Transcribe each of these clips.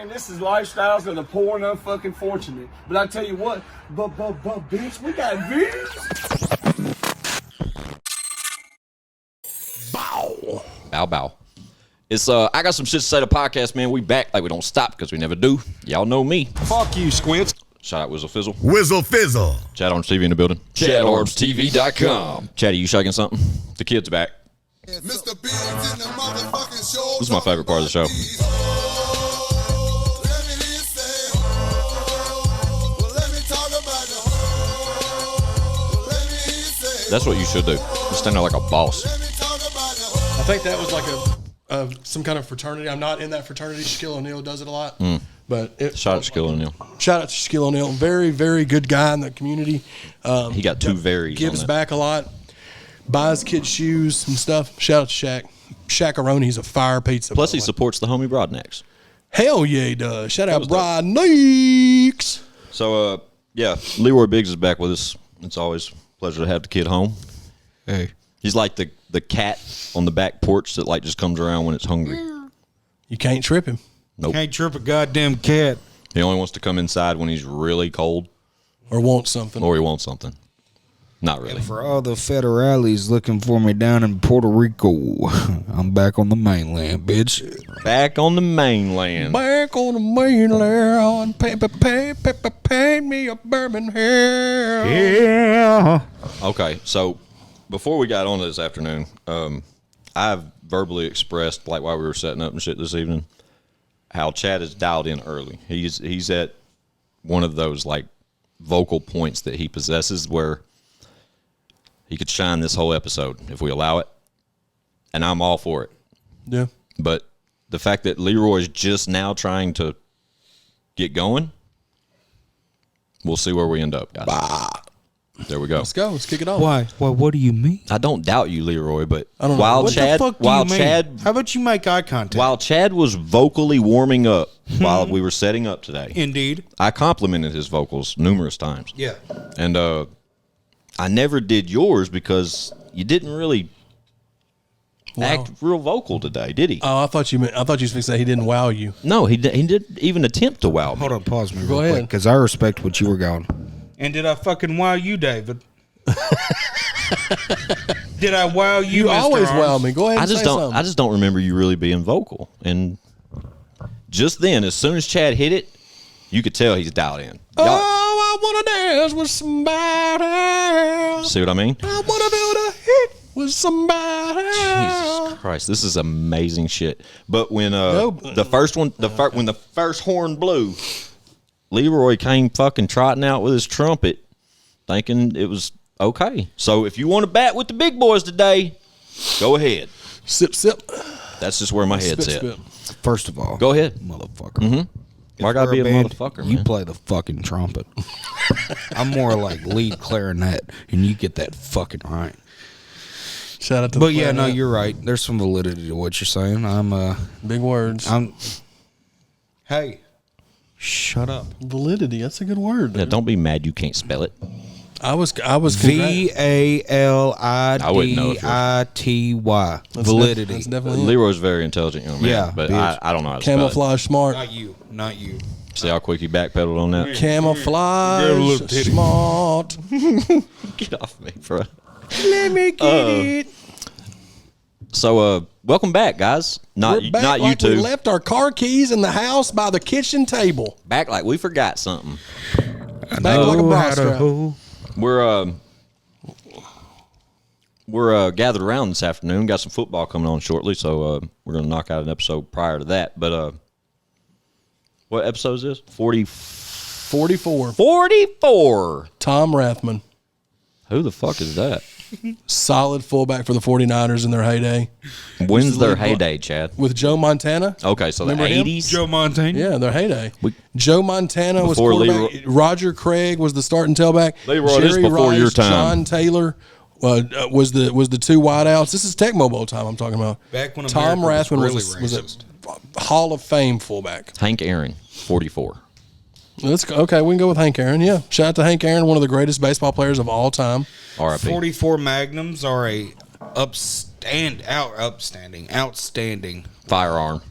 man, this is lifestyles of the poor and unfucking fortunate. But I tell you what, bitch, we got views. Bow. Bow, bow. It's, I got some shit to say to the podcast, man. We back like we don't stop because we never do. Y'all know me. Fuck you, Squints. Shout out Whizzle Fizzle. Whizzle Fizzle. ChadArmesTV in the building. ChadArmesTV.com. Chatty, you shaking something? The kid's back. Mr. Biggs in the motherfucking show. This is my favorite part of the show. That's what you should do. Just stand there like a boss. I think that was like some kind of fraternity. I'm not in that fraternity. Shaquille O'Neal does it a lot. But Shout out to Shaquille O'Neal. Shout out to Shaquille O'Neal. Very, very good guy in the community. He got two varies. Gives back a lot. Buys kids shoes and stuff. Shout out to Shaq. Shaq-a-Roni's a fire pizza. Plus, he supports the homie Broadnecks. Hell yeah, he does. Shout out Broadnecks. So, yeah, Leroy Biggs is back with us. It's always a pleasure to have the kid home. Hey. He's like the cat on the back porch that like just comes around when it's hungry. You can't trip him. Nope. Can't trip a goddamn cat. He only wants to come inside when he's really cold. Or want something. Or he wants something. Not really. And for all the federales looking for me down in Puerto Rico, I'm back on the mainland, bitch. Back on the mainland. Back on the mainland. Paint me a bourbon hair. Yeah. Okay, so before we got on this afternoon, I've verbally expressed, like while we were setting up and shit this evening, how Chad is dialed in early. He's at one of those like vocal points that he possesses where he could shine this whole episode if we allow it, and I'm all for it. Yeah. But the fact that Leroy's just now trying to get going, we'll see where we end up, guys. There we go. Let's go. Let's kick it off. Why? Well, what do you mean? I don't doubt you, Leroy, but I don't know. while What Chad, the fuck do while you mean? Chad, How about you make eye contact? while Chad was vocally warming up while we were setting up today, Indeed. I complimented his vocals numerous times. Yeah. And I never did yours because you didn't really act real vocal today, did he? Oh, I thought you was going to say he didn't wow you. No, he didn't even attempt to wow me. Hold on, pause me Go real ahead. quick, because I respect what you were going. And did I fucking wow you, David? Did I wow you? You Mr. always Arms? wow me. Go ahead and say something. I just don't remember you really being vocal. And just then, as soon as Chad hit it, you could tell he's dialed in. Oh, I want to dance with somebody. See what I mean? I want to build a hit with somebody. Jesus Christ, this is amazing shit. But when when the first horn blew, Leroy came fucking trotting out with his trumpet, thinking it was okay. So if you want to bat with the big boys today, go ahead. Sip, sip. That's just where my head's Spit, at. spit. First of all, Go ahead. motherfucker. Mm-hmm. Why I gotta be a motherfucker, You man? play the fucking trumpet. I'm more like lead clarinet, and you get that fucking right. Shout out to But the yeah, no, planet. you're right. There's some validity to what you're saying. Big words. Hey, shut up. Validity. That's a good word. Yeah, don't be mad you can't spell it. I was VALIDITY. That's Validity. That's definitely it. Leroy's a very intelligent young man, Yeah, but bitch. I don't know how to spell it. Camouflage smart. Not you. See how quick he backpedaled on that? Camouflage smart. Get off me, bro. Let me get it. So, welcome back, guys. Not We're back not you like two. we left our car keys in the house by the kitchen table. Back like we forgot something. Back like a bra strap. We're gathered around this afternoon. Got some football coming on shortly, so we're gonna knock out an episode prior to that. But what episode is this? 44. 44. Tom Rathman. Who the fuck is that? Solid fullback for the 49ers in their heyday. When's their heyday, Chad? With Joe Montana. Okay, so Remember the him? 80s. Joe Montana. Yeah, their heyday. Joe Montana was Before quarterback. Roger Craig was the starting tailback. Leroy, this is Jerry before Rice, your time. John Taylor was the two wideouts. This is Tecmo Bowl time I'm talking about. Back when Tom America Rathman was was really a Hall of Fame fullback. Hank Aaron, 44. Let's go. Okay, we can go with Hank Aaron. Yeah, shout out to Hank Aaron, one of the greatest baseball players of all time. R.I.P. 44 Magnums are a outstanding Firearm.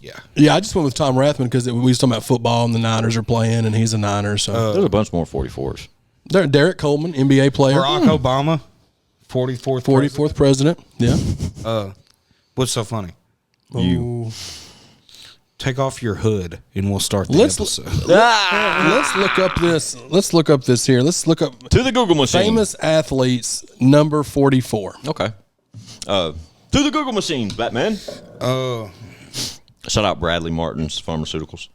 Yeah, I just went with Tom Rathman because we was talking about football and the Niners are playing, and he's a Niner. So There's a bunch more 44s. There, Derek Coleman, NBA player, Barack Obama, 44th president. Yeah. What's so funny? You. Take off your hood, and we'll start the episode. Let's look up this. Let's look up this here. Let's look up To the Google machine. famous athletes number 44. Okay. To the Google machine, Batman. Shout out Bradley Martin's Pharmaceuticals.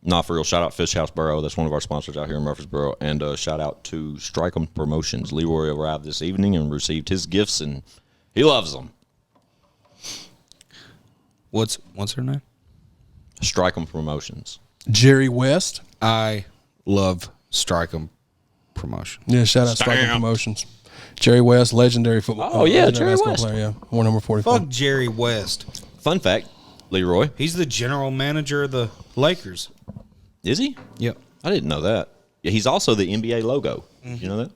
Not for real. Shout out Fish House Borough. That's one of our sponsors out here in Murfreesboro. And shout out to Strike 'em Promotions. Leroy arrived this evening and received his gifts, and he loves them. What's her name? Strike 'em Promotions. Jerry West. I love Strike 'em Promotion. Yeah, shout out Strike 'em Promotions. Jerry West, legendary football. Oh, yeah, legendary Jerry basketball West. player, yeah. War number 44. Fuck Jerry West. Fun fact, Leroy. He's the general manager of the Lakers. Is he? Yep. I didn't know that. Yeah, he's also the NBA logo. You know that?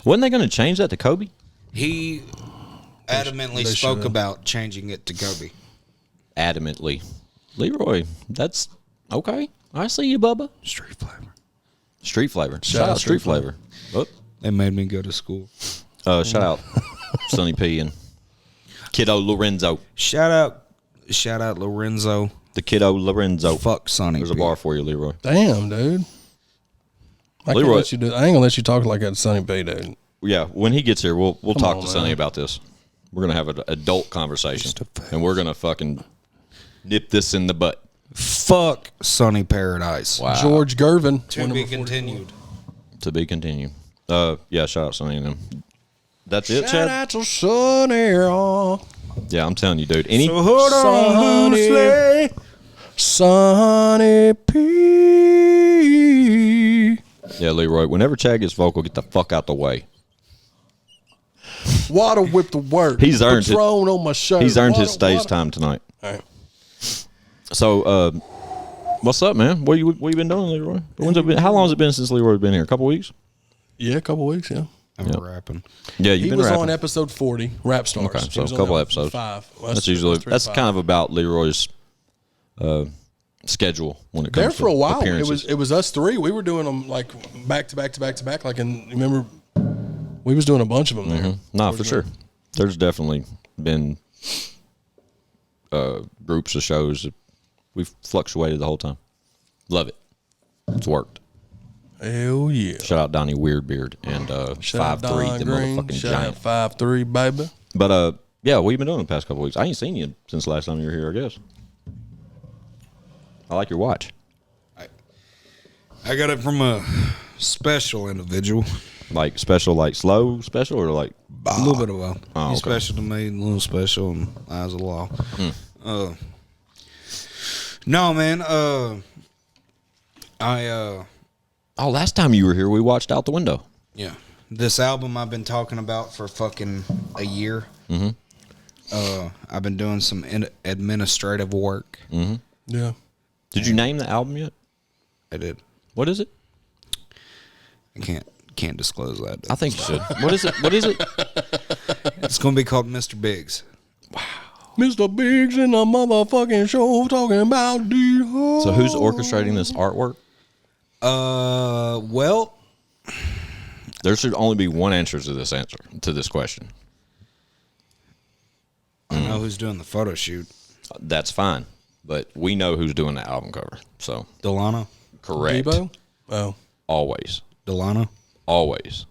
Wasn't they going to change that to Kobe? He adamantly they spoke should. about changing it to Kobe. Adamantly. Leroy, that's okay. I see you, Bubba. Street flavor. Street flavor. Shout out Street flavor. Oh, They made me go to school. shout out Sonny P and Kiddo Lorenzo. Shout out Lorenzo. The Kiddo Lorenzo. Fuck Sonny. There's a P. bar for you, Leroy. Damn, dude. I Leroy- can't let you do. I ain't gonna let you talk like that, Sonny P, dude. Yeah, when he gets here, we'll talk on, to Sonny man. about this. We're gonna have an adult conversation, and we're gonna fucking nip this in the butt. Fuck Sonny Paradise. Wow. George Gervin. To be continued. To be continued. Yeah, shout out Sonny and them. That's it, Shout Chad? out to Sonny. Yeah, I'm telling you, dude. Any Hold on, loosely. Sonny P. Yeah, Leroy, whenever Chad gets vocal, get the fuck out the way. Water whip the work. He's earned it. Patron on my shirt. He's earned his Water, stage water. time tonight. All right. So, what's up, man? What you been doing, Leroy? How long has it been since Leroy's been here? A couple weeks? Yeah, a couple weeks, yeah. I'm Yep. rapping. Yeah, you've He been was rapping. on episode 40, Rap Stars. Okay, He so was a on couple that episodes. 5. Well, That's usually three to that's five. kind of about Leroy's schedule when it comes There to for a while. appearances. It was us three. We were doing them like back to back to back to back. Like, remember, we was doing a bunch of them there. Nah, for sure. There's definitely been groups of shows that we've fluctuated the whole time. Love it. It's worked. Hell yeah. Shout out Donnie Weirdbeard and Shout out 5'3", Don the Green. motherfucking Shout giant. out 5'3", baby. But yeah, what you been doing the past couple weeks? I ain't seen you since the last time you were here, I guess. I like your watch. I got it from a special individual. Like special, like slow special, or like A little bit of a. Oh, He's okay. special to me, a little special, and eyes of the law. No, man. oh, last time you were here, we watched Out the Window. Yeah. This album I've been talking about for fucking a year. I've been doing some administrative work. Yeah. Did you name the album yet? I did. What is it? I can't disclose that. I think you should. What is it? What is it? It's gonna be called Mr. Biggs. Mr. Biggs in the motherfucking show talking about the whole. So who's orchestrating this artwork? Well, There should only be one answer to this question. I know who's doing the photo shoot. That's fine, but we know who's doing the album cover. So Delano. correct. Debo? Oh. Always. Delano. Always.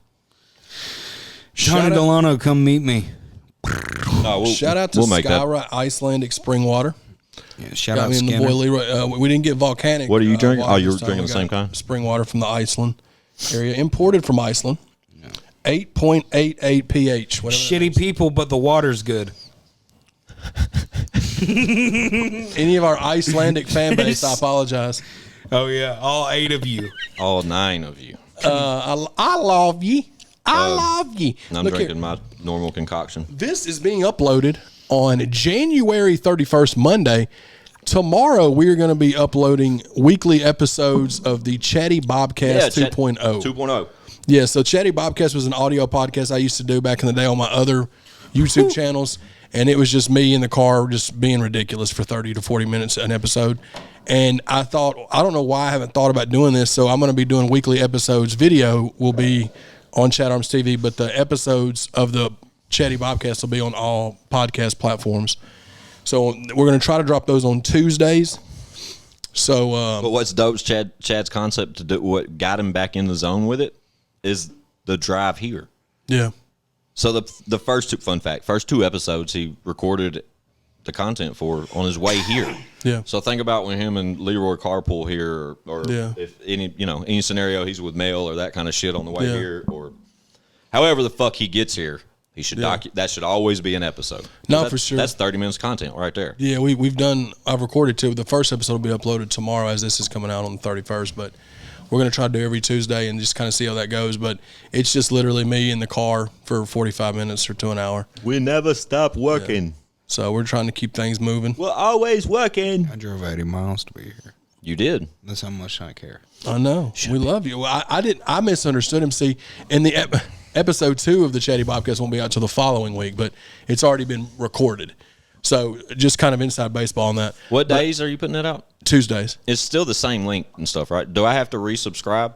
Johnny Shout out- Delano, come meet me. No, Shout out to make that. Skyra Icelandic Spring Water. Yeah, shout Got out me and the Skinner. boy Leroy. We didn't get volcanic. What are you drinking? water Oh, you were this time. drinking We the same got kind? Spring water from the Iceland area, imported from Iceland. 8.88 pH. Whatever that Shitty people, but the water's good. is. Any of our Icelandic fan base, I apologize. Oh yeah, all 8 of you. All 9 of you. I love you. I love you. And I'm Look drinking here. my normal concoction. This is being uploaded on January 31st, Monday. Tomorrow, we are going to be uploading weekly episodes of the Chatty Bobcast 2.0. 2.0. Yeah, so Chatty Bobcast was an audio podcast I used to do back in the day on my other YouTube channels. and it was just me in the car just being ridiculous for 30 to 40 minutes an episode. And I thought, I don't know why I haven't thought about doing this, so I'm going to be doing weekly episodes. Video will be on ChadArmesTV, but the episodes of the Chatty Bobcast will be on all podcast platforms. So we're going to try to drop those on Tuesdays. So, but what's dope's Chad's concept to do, what got him back in the zone with it, is the drive here. Yeah. So the first first two episodes he recorded the content for on his way here. Yeah. So think about when him and Leroy carpool here, or Yeah. if any scenario he's with mail or that kind of shit on the way Yeah. here, or however the fuck he gets here, he should that should always be an episode. No, for sure. That's 30 minutes content right there. Yeah, I've recorded two. The first episode will be uploaded tomorrow as this is coming out on the 31st, but we're going to try to do every Tuesday and just kind of see how that goes. But it's just literally me in the car for 45 minutes or to an hour. We never stop working. Yeah. So we're trying to keep things moving. We're always working. I drove 80 miles to be here. You did. That's how much I care. I know. We love you. I misunderstood him. See, in the episode 2 of the Chatty Bobcast won't be out till the following week, but it's already been recorded. So just kind of inside baseball on that. What days are you putting it out? Tuesdays. It's still the same link and stuff, right? Do I have to resubscribe?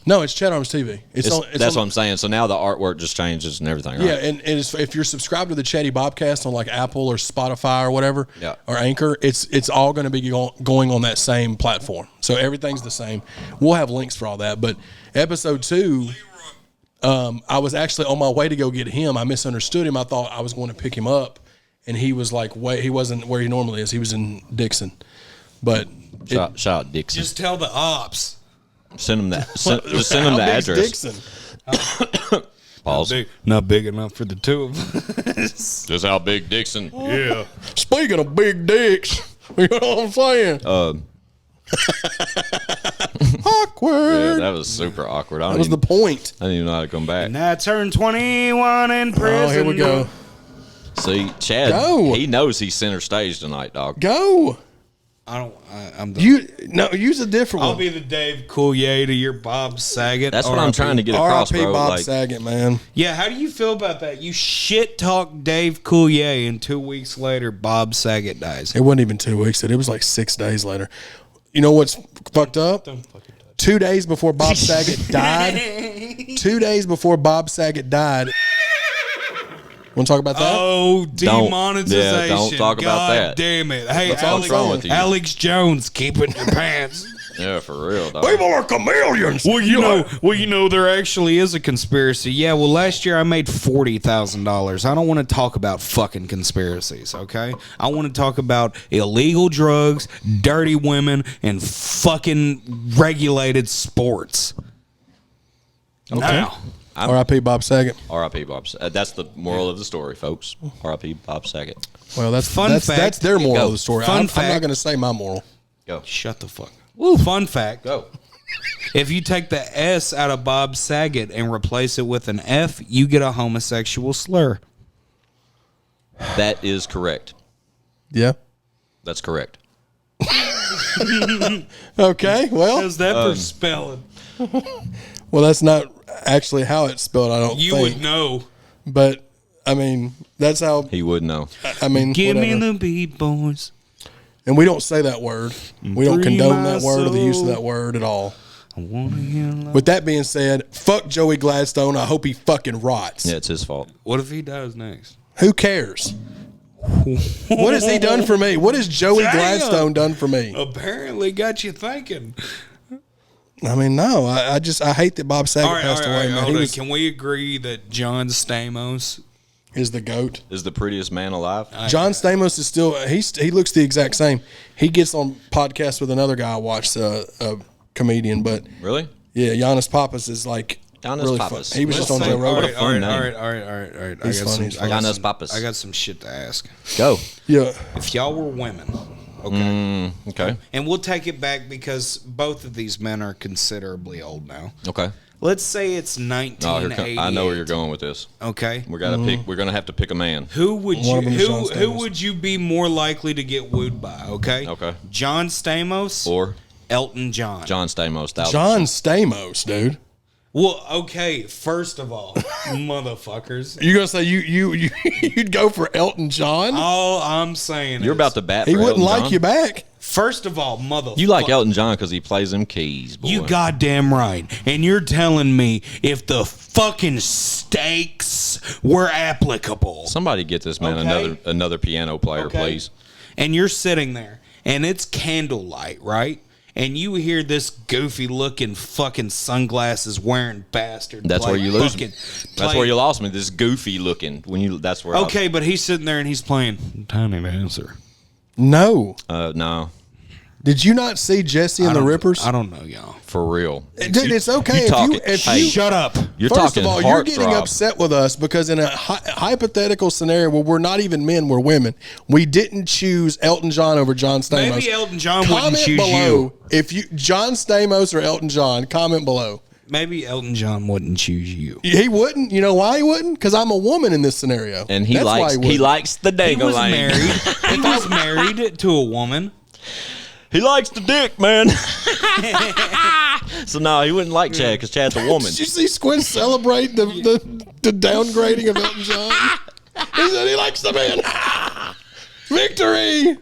No, it's ChadArmesTV. It's that's what I'm saying. So now the artwork just changes and everything, right? Yeah, and if you're subscribed to the Chatty Bobcast on like Apple or Spotify or whatever, or Anchor, it's all going to be going on that same platform. So everything's the same. We'll have links for all that. But episode 2, I was actually on my way to go get him. I misunderstood him. I thought I was going to pick him up, and he was like, he wasn't where he normally is. He was in Dixon. But shout out Dixon. Just tell the ops. Send him that. Just send him the How big's address. Dixon? Pause. Not big enough for the two of us. Just how big Dixon. Yeah. Speaking of big dicks, you know what I'm saying? Awkward. Yeah, that was super awkward. That was the point. I didn't even know how to come back. And I turned 21 in prison. Oh, here we go. See, Chad, Go. he knows he's center stage tonight, dog. Go. I'm the, Use a different I'll one. be the Dave Coulier to your Bob Saget. That's what I'm trying to get across, R.I.P. bro. Bob Like, Saget, man. Yeah, how do you feel about that? You shit talk Dave Coulier, and 2 weeks later, Bob Saget dies. It wasn't even 2 weeks. It was like 6 days later. You know what's fucked up? 2 days before Bob Saget died. 2 days before Bob Saget died. Want to talk about that? Oh, demonetization. Don't talk about God that. damn it. Hey, That's all I'm saying with you. Alex Jones, keep it in your pants. Yeah, for real, dog. People are chameleons. Well, you know, there actually is a conspiracy. Yeah, well, last year I made $40,000. I don't want to talk about fucking conspiracies, okay? I want to talk about illegal drugs, dirty women, and fucking regulated sports. Okay. Now, R.I.P. Bob Saget. R.I.P. Bob. That's the moral of the story, folks. R.I.P. Bob Saget. Well, that's fact. That's their moral of the story. Fun I'm fact. not going to say my moral. Go. shut the fuck up. Fun fact. Go. If you take the S out of Bob Saget and replace it with an F, you get a homosexual slur. That is correct. Yeah. That's correct. Okay. Well, How's that for spelling? well, that's not actually how it's spelled. I don't. You think. would know. But I mean, that's how. He would know. I mean, Give whatever. me the beat, boys. And we don't say that word. We don't Free condone my that word or the use of soul. that word at all. I wanna hear love. With that being said, fuck Joey Gladstone. I hope he fucking rots. Yeah, it's his fault. What if he dies next? Who cares? What has he done for me? What has Joey Damn. Gladstone done for me? Apparently got you thinking. I mean, no. I hate that Bob Saget passed away, man. He was, Can we agree that John Stamos is the GOAT. Is the prettiest man alive? John Stamos is still, he looks the exact same. He gets on podcasts with another guy I watched, a comedian, but Really? yeah, Giannis Papas is like Giannis really Papas. fun. He was just on Let's Joe say- Rogan. What a fun name. All right. He's funny. Giannis Papas. I got some shit to ask. Go. Yeah. If y'all were women, okay, Okay. and we'll take it back because both of these men are considerably old now. Okay. Let's say it's Oh, 1988. I know where you're going with this. Okay. We gotta pick. We're gonna have to pick a man. Who would One you of them is John who Stamos. would you be more likely to get wooed by? Okay. Okay. John Stamos Or Elton John. John Stamos. 1000%. John Stamos, dude. Well, okay. First of all, motherfuckers. You gonna say you'd go for Elton John? All I'm saying You're is, about to bat. He for wouldn't Elton like John? you back. First of all, motherfucker. You like Elton John because he plays them keys, boy. You goddamn right. And you're telling me if the fucking stakes were applicable. Somebody get this man Okay. another piano player, Okay. please. And you're sitting there, and it's candlelight, right? And you hear this goofy looking fucking sunglasses wearing bastard. That's play where you lose me. fucking- That's play- where you lost me. This goofy looking that's where. Okay, but he's sitting there and he's playing Tiny Dancer. No. No, Did you not see Jesse and the Rippers? I don't know, y'all. for real. Dude, it's okay if you Shut up. You're First talking of all, you're getting heartthrob. upset with us because in a hypothetical scenario where we're not even men, we're women, we didn't choose Elton John over John Stamos. Maybe Elton John wouldn't Comment choose below you. if you John Stamos or Elton John. Comment below. Maybe Elton John wouldn't choose you. He wouldn't. You know why he wouldn't? Because I'm a woman in this scenario, And he That's why likes wouldn't. the He dangle was married. He was married to a woman. He likes the dick, man. So no, he wouldn't like Chad because Chad's a woman. Did you see Squint celebrate the downgrading of Elton John? He said he likes the man. Victory!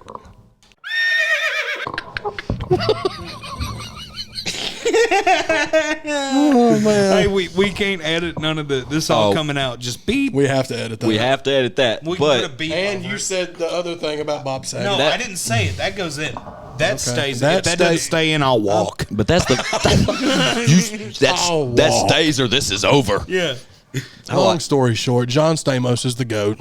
Oh man, Hey, we can't edit none of this all coming out. Just beep. we have to edit that. We have to edit that. We can put a But beep. And over you it. said the other thing about Bob Saget. No, that- I didn't say it. That goes in. That stays. That If that doesn't stays- stay in, I'll walk. that's the Oh, that wow. stays or this is over. Yeah. Long story short, John Stamos is the GOAT.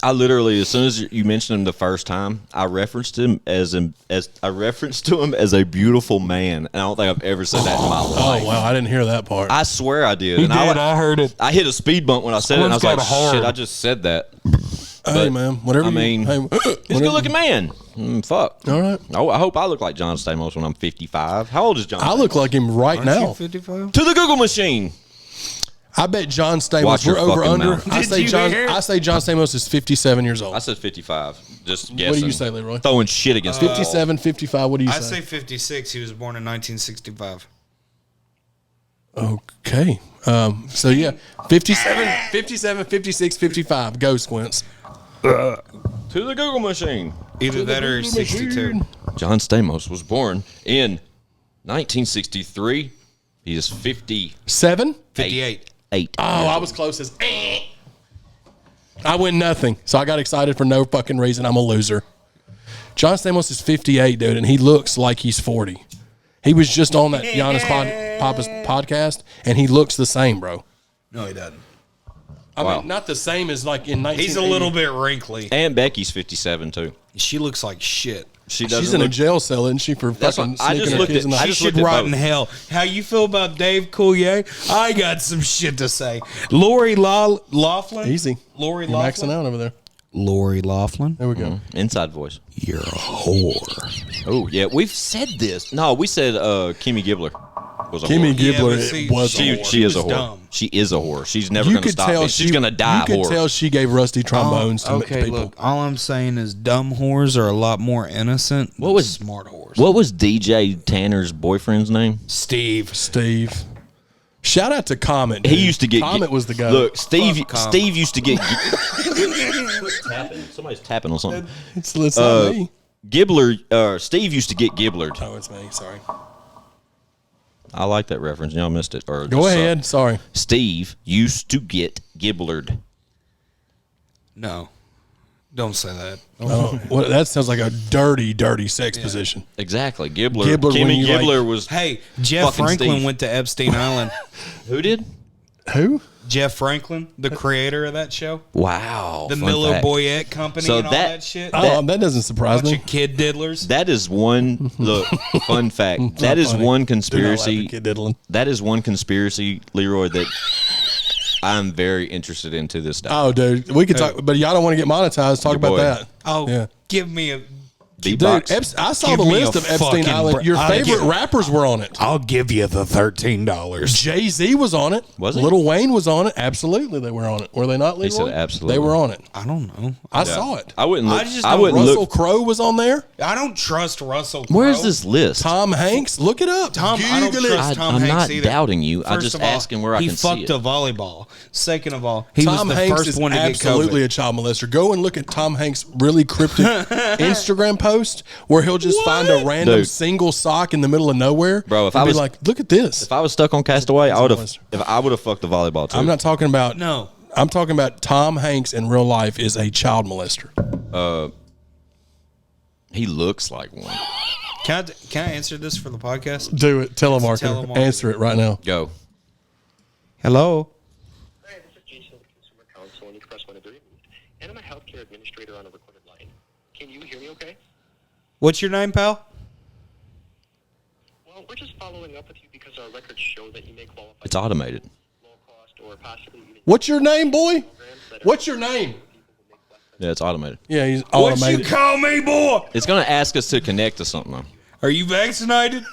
I literally, as soon as you mentioned him the first time, I referenced him as a beautiful man, and I don't think I've ever said that in my life. Oh wow, I didn't hear that part. I swear I did. And I heard it. hit a speed bump when I said it, and I was like, Squint's got "Shit, hard. I just said that." Hey man, whatever. I mean, hey, he's a whatever- good-looking man. Fuck. All right. Oh, I hope I look like John Stamos when I'm 55. How old is John? I look like him right now. 55. To the Google machine. I bet John Stamos. Watch your We're over fucking under. mouth. I Did say you John. hear? I say John Stamos is 57 years old. I said 55. Just guessing. What do you say, Leroy? Throwing shit against the wall. 57, 55. What do you I say? say 56. He was born in 1965. Okay. So yeah, 57, 56, 55. Go Squints. To the Google machine. Either that or he's 62. John Stamos was born in 1963. He is 7. 58. 8. Oh, I was close as. I win nothing, so I got excited for no fucking reason. I'm a loser. John Stamos is 58, dude, and he looks like he's 40. He was just on that Giannis Papa's podcast, and he looks the same, bro. No, he doesn't. I Wow. mean, not the same as like in 1980. He's a little bit wrinkly. And Becky's 57 too. She looks like shit. She doesn't She's in a look- jail cell, isn't she, for That's fucking what- I sneaking just her looked kids at- in the I She just should looked at rot both. in hell. How you feel about Dave Coulier? I got some shit to say. Lori Laughlin? Easy. Lori You're maxing Laughlin? out over there. Lori Laughlin? There we go. Inside voice. You're a whore. Oh yeah, we've said this. No, we said Kimmy Gibbler was a Kimmy whore. Gibbler but see, was a She, whore. she is a was whore. dumb. She is a whore. She's never You going to could stop. tell She's going to die. You could whore. tell she gave rusty trombones to people. Look, all I'm saying is dumb whores are a lot more innocent What than was- smart whores. What was DJ Tanner's boyfriend's name? Steve. Steve. Shout out to Comet. He dude. used to get. Comet was the guy. Look, Steve. Fuck Comet. Steve used to get. Tapping. Somebody's tapping on something. it's not me. Gibbler. Steve used to get Gibblered. Oh, it's me. Sorry. I like that reference. Y'all missed it. Or Go ahead. Sorry. Steve used to get Gibblered. No. Don't say that. Oh, well, that sounds like a dirty, dirty sex position. Exactly. Gibbler. Gibbler, when Kimmy you Gibbler like- was. Hey, Jeff Fucking Franklin Steve. went to Epstein Island. Who did? Who? Jeff Franklin, the creator of that show. Wow. The fun Miller fact. Boyette Company So and all that- that shit. Oh, that doesn't surprise Bunch me. of kid diddlers. That is one. Look, fun fact. That is funny. one Do not laugh at conspiracy. Kid Diddling. That is one conspiracy, Leroy, that I'm very interested in to this day. Oh, dude, we could talk, but y'all don't want to get monetized. Talk Your about boy. that. Oh, Yeah. give me a Beatbox. Dude, I saw Give the me list a of Epstein fucking Island. Your I'll favorite give- rappers were on it. I'll give you the $13. Jay-Z was on it. Was he? Lil Wayne was on it. Absolutely, they were on it. Were they not, Leroy? He said absolutely. They were on it. I don't know. I saw it. I wouldn't look. I just I don't- wouldn't Russell look. Crowe was on there. I don't trust Russell Crowe. Where's this list? Tom Hanks. Look it up. Tom, I don't Google it. trust Tom I'm Hanks not either. doubting you. I'm First just of all, asking where I can see He fucked it. a volleyball. Second of all, he Tom was the Hanks first is one to get absolutely COVID. a child molester. Go and look at Tom Hanks' really cryptic Instagram post where he'll just find a random Dude. single sock in the middle of nowhere. Bro, if and I be was- like, look at this. If I was stuck on Castaway, I would have. molester. If I would have fucked the volleyball too. I'm not talking about. No. I'm talking about Tom Hanks in real life is a child molester. He looks like one. Can I answer this for the podcast? Do it. Telemarketer. telemarketer. Answer it right now. Go. Hello. Hi, this is Jason with Consumer Counsel in Express 103, and I'm a healthcare administrator on a recorded line. Can you hear me okay? What's your name, pal? Well, we're just following up with you because our records show that you may qualify It's automated. for low cost or possibly even What's your name, boy? programs that are What's your name? Yeah, it's automated. Yeah, he's What you automated. call me, boy? It's gonna ask us to connect to something though. Are you vaccinated?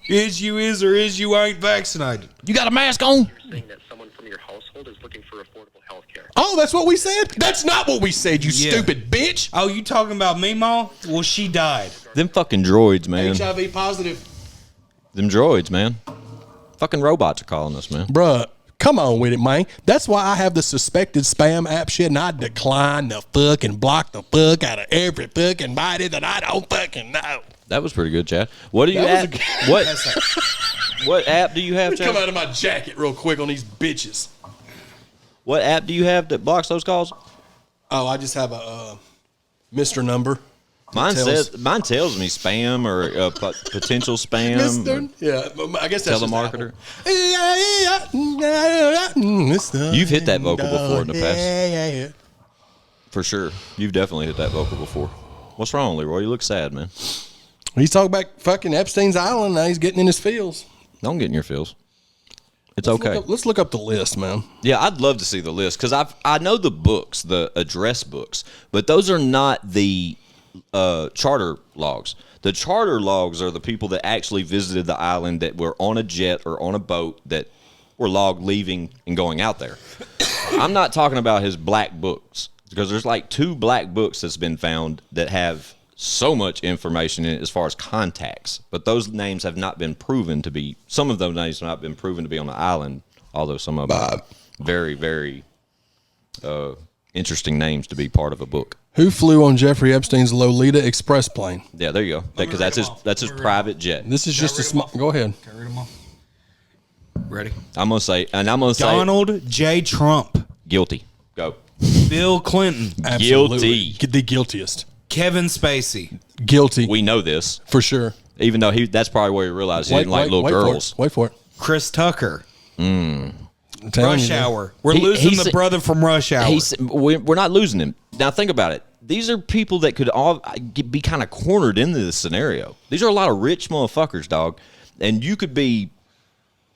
Is you ain't vaccinated? You got a mask on? You're saying that someone from your household is looking for affordable health care. Oh, that's what we said? That's not what we said, you Yeah. stupid bitch. Oh, you talking about me, Ma? Well, she died. Them fucking droids, man. HIV positive. Them droids, man. Fucking robots are calling us, man. Bruh, come on with it, man. That's why I have the suspected spam app shit and I decline the fucking block the fuck out of every fucking body that I don't fucking know. That was pretty good, Chad. What do you That app? What? What app do you have, Come Chad? out of my jacket real quick on these bitches. What app do you have that blocks those calls? Oh, I just have a Mr. number. Mine Tells- mine tells me spam or potential spam. Mr. Yeah, I guess that's just Telemarketer. Apple. You've hit that vocal before in the past. Yeah. For sure. You've definitely hit that vocal before. What's wrong, Leroy? You look sad, man. He's talking about fucking Epstein's Island. Now he's getting in his feels. Don't get in your feels. It's okay. Let's look up the list, man. Yeah, I'd love to see the list because I know the books, the address books, but those are not the charter logs. The charter logs are the people that actually visited the island that were on a jet or on a boat that were logged leaving and going out there. I'm not talking about his black books because there's like 2 black books that's been found that have so much information in it as far as contacts, but those names have not been proven to be. Some of those names have not been proven to be on the island, although some of them are very, very interesting names to be part of a book. Who flew on Jeffrey Epstein's Lolita Express plane? Yeah, there you go. Because that's his private jet. This is just a small. Go ahead. Can I read them all? Ready? I'm gonna say Donald J. Trump, guilty. Go. Bill Clinton, Guilty. The guiltiest. Kevin Spacey, Guilty. We know this, for sure. even though that's probably where he realized he didn't like little girls. Wait for it. Chris Tucker, I'm telling Rush you, man. Hour. We're He- losing he's- the brother from Rush Hour. We're not losing him. Now think about it. These are people that could all be kind of cornered into this scenario. These are a lot of rich motherfuckers, dog. And you could be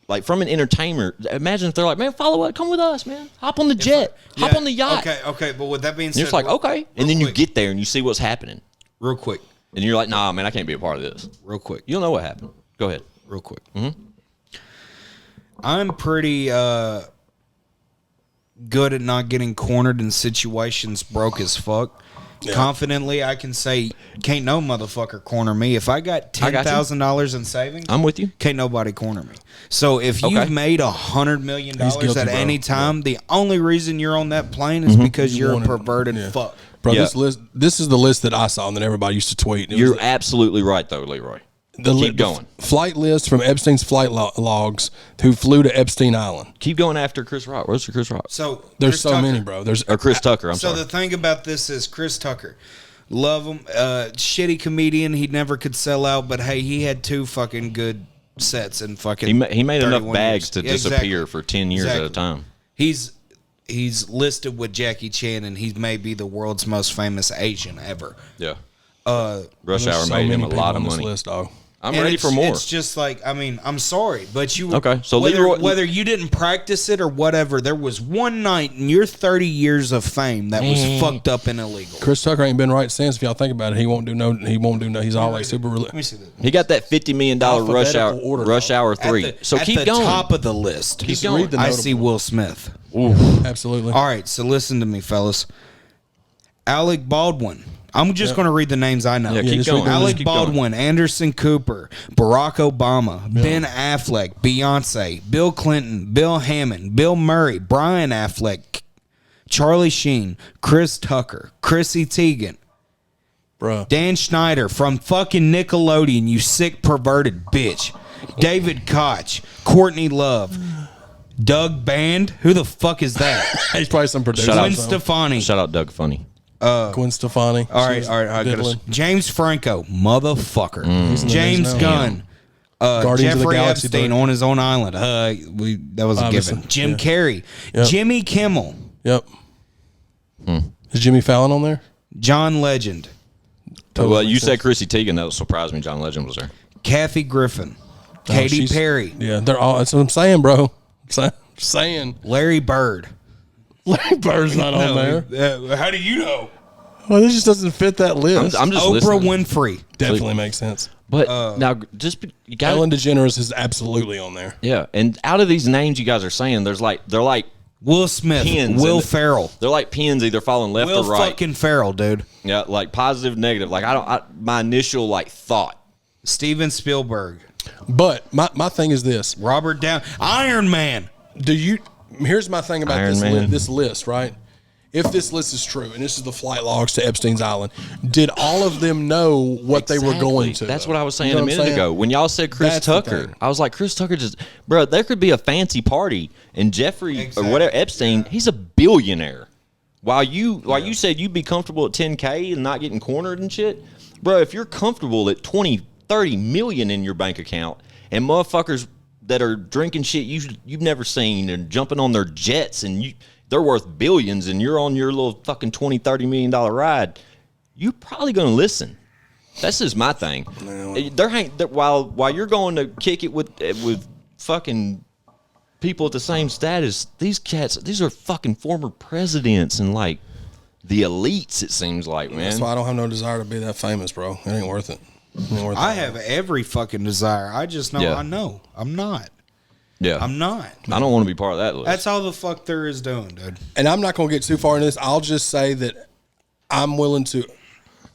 like from an entertainer. Imagine if they're like, man, follow it. Come with us, man. Hop on the jet. Hop Yeah, on the yacht. Okay. But with that being And said, you're just like, okay. And real then you quick, get there and you see what's happening. real quick, And you're like, nah, man, I can't be a part of this. real quick, You don't know what happened. Go ahead. real quick. I'm pretty good at not getting cornered in situations broke as fuck. Confidently, I can say, can't no motherfucker corner me. If I got I got you. $10,000 in savings, I'm with you. can't nobody corner me. So if Okay. you've made $100 million guilty, at bro. any time, the only reason you're on that plane is because you're a wanted- perverted yeah. fuck. Bro, Yeah. this is the list that I saw and that everybody used to tweet. It was You're absolutely right, though, Leroy. Keep going. Flight list from Epstein's flight logs who flew to Epstein Island. Keep going after Chris Rock. What's your Chris Rock? So There's Chris so Tucker- many, bro. There's Or Chris Tucker, I'm So sorry. the thing about this is Chris Tucker, love him, shitty comedian. He never could sell out, but hey, he had 2 fucking good sets and fucking. He made enough 31 bags years. to Yeah, disappear exactly. for 10 years at a Exactly. time. He's listed with Jackie Chan, and he may be the world's most famous Asian ever. Yeah. Uh, Rush there's Hour so made him many a people lot of on this money. list, dog. I'm ready for more. It's just like, I mean, I'm sorry, but you Okay, so whether, Leroy, whether you didn't practice it or whatever, there was one night in your 30 years of fame that was fucked up and illegal. Chris Tucker ain't been right since. If y'all think about it, he won't do no. He's always super. Let me see this. he got that $50 million rush hour 3. So keep at going. the top of the list. Keep going. read the I notable. see Will Smith. Absolutely. All right, so listen to me, fellas. Alec Baldwin. I'm just going to read the names I know. Yeah, keep just going. read them. Alec Keep going. Baldwin, Anderson Cooper, Barack Obama, Ben Affleck, Beyonce, Bill Clinton, Bill Hammond, Bill Murray, Brian Affleck, Charlie Sheen, Chris Tucker, Chrissy Teigen, Bruh. Dan Schneider from fucking Nickelodeon, you sick perverted bitch. David Koch, Courtney Love, Doug Band. Who the fuck is that? He's probably some producer. Shout out. Gwen Stefani. Shout out Doug Funny. Gwen Stefani. All right. I gotta, James Franco, motherfucker. He's in the James news now. Gunn. Guardians of the Jeffrey Galaxy, Epstein bro. on his own island. That was a Obviously, given. Jim yeah. Carrey. Yep. Jimmy Kimmel. Yep. Is Jimmy Fallon on there? John Legend. Totally Well, you makes said sense. Chrissy Teigen. That surprised me. John Legend was there. Kathy Griffin. Oh, Katy she's- Perry. Yeah, they're all. That's what I'm saying, bro. Saying Larry Bird. Larry Bird's not on there. How do you know? Well, this just doesn't fit that list. I'm just Oprah listening. Winfrey. Definitely makes sense. But now, you got Ellen DeGeneres is absolutely on there. yeah. And out of these names you guys are saying, they're like Will Smith. pins. Will in the- Ferrell. They're like pins, either falling left Will or right. fucking Ferrell, dude. Yeah, like positive, negative. Like my initial like thought. Steven Spielberg. But my thing is this. Robert Down. Iron Man. Here's my thing about Iron Man. this list, right? If this list is true, and this is the flight logs to Epstein's Island, did all of them know what they were going to? That's though? what I was saying You know a what I'm minute saying? ago. When y'all said Chris That's the Tucker, thing. I was like, Chris Tucker just, bro, there could be a fancy party and Jeffrey Exactly. or whatever, Epstein, he's a billionaire. While you said you'd be comfortable at 10K and not getting cornered and shit, bro, if you're comfortable at 20, 30 million in your bank account and motherfuckers that are drinking shit you've never seen and jumping on their jets and they're worth billions and you're on your little fucking $20, $30 million ride, you're probably going to listen. That's just my thing. While you're going to kick it with fucking people at the same status, these are fucking former presidents and like the elites, it seems like, man. That's why I don't have no desire to be that famous, bro. It ain't worth it. I have every fucking desire. I just know Yeah. I know. I'm not. Yeah. I'm not. I don't want to be part of that list. That's all the fuck there is doing, dude. And I'm not going to get too far into this. I'll just say that I'm willing to.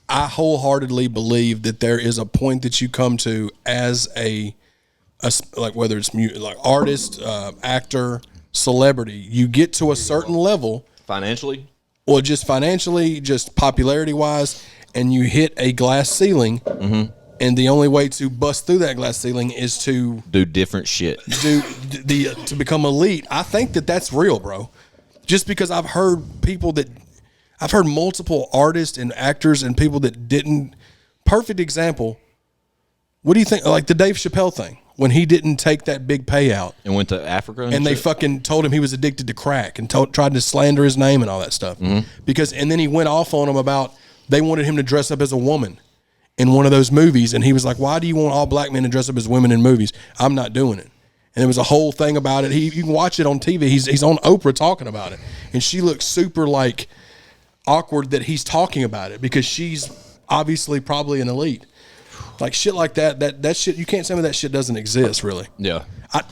I wholeheartedly believe that there is a point that you come to as a like whether it's like artist, actor, celebrity. You get to a certain level, Financially? or just financially, just popularity wise, and you hit a glass ceiling. Mm-hmm. And the only way to bust through that glass ceiling is to Do different shit. to become elite. I think that that's real, bro. Just because I've heard multiple artists and actors and people that didn't. Perfect example. What do you think? Like the Dave Chappelle thing when he didn't take that big payout And went to Africa and they shit? fucking told him he was addicted to crack and tried to slander his name and all that stuff. And then he went off on him about they wanted him to dress up as a woman in one of those movies, and he was like, "Why do you want all black men to dress up as women in movies? I'm not doing it." And there was a whole thing about it. You can watch it on TV. He's on Oprah talking about it, and she looks super like awkward that he's talking about it because she's obviously probably an elite. Like shit like that. That shit you can't tell me that shit doesn't exist really. Yeah.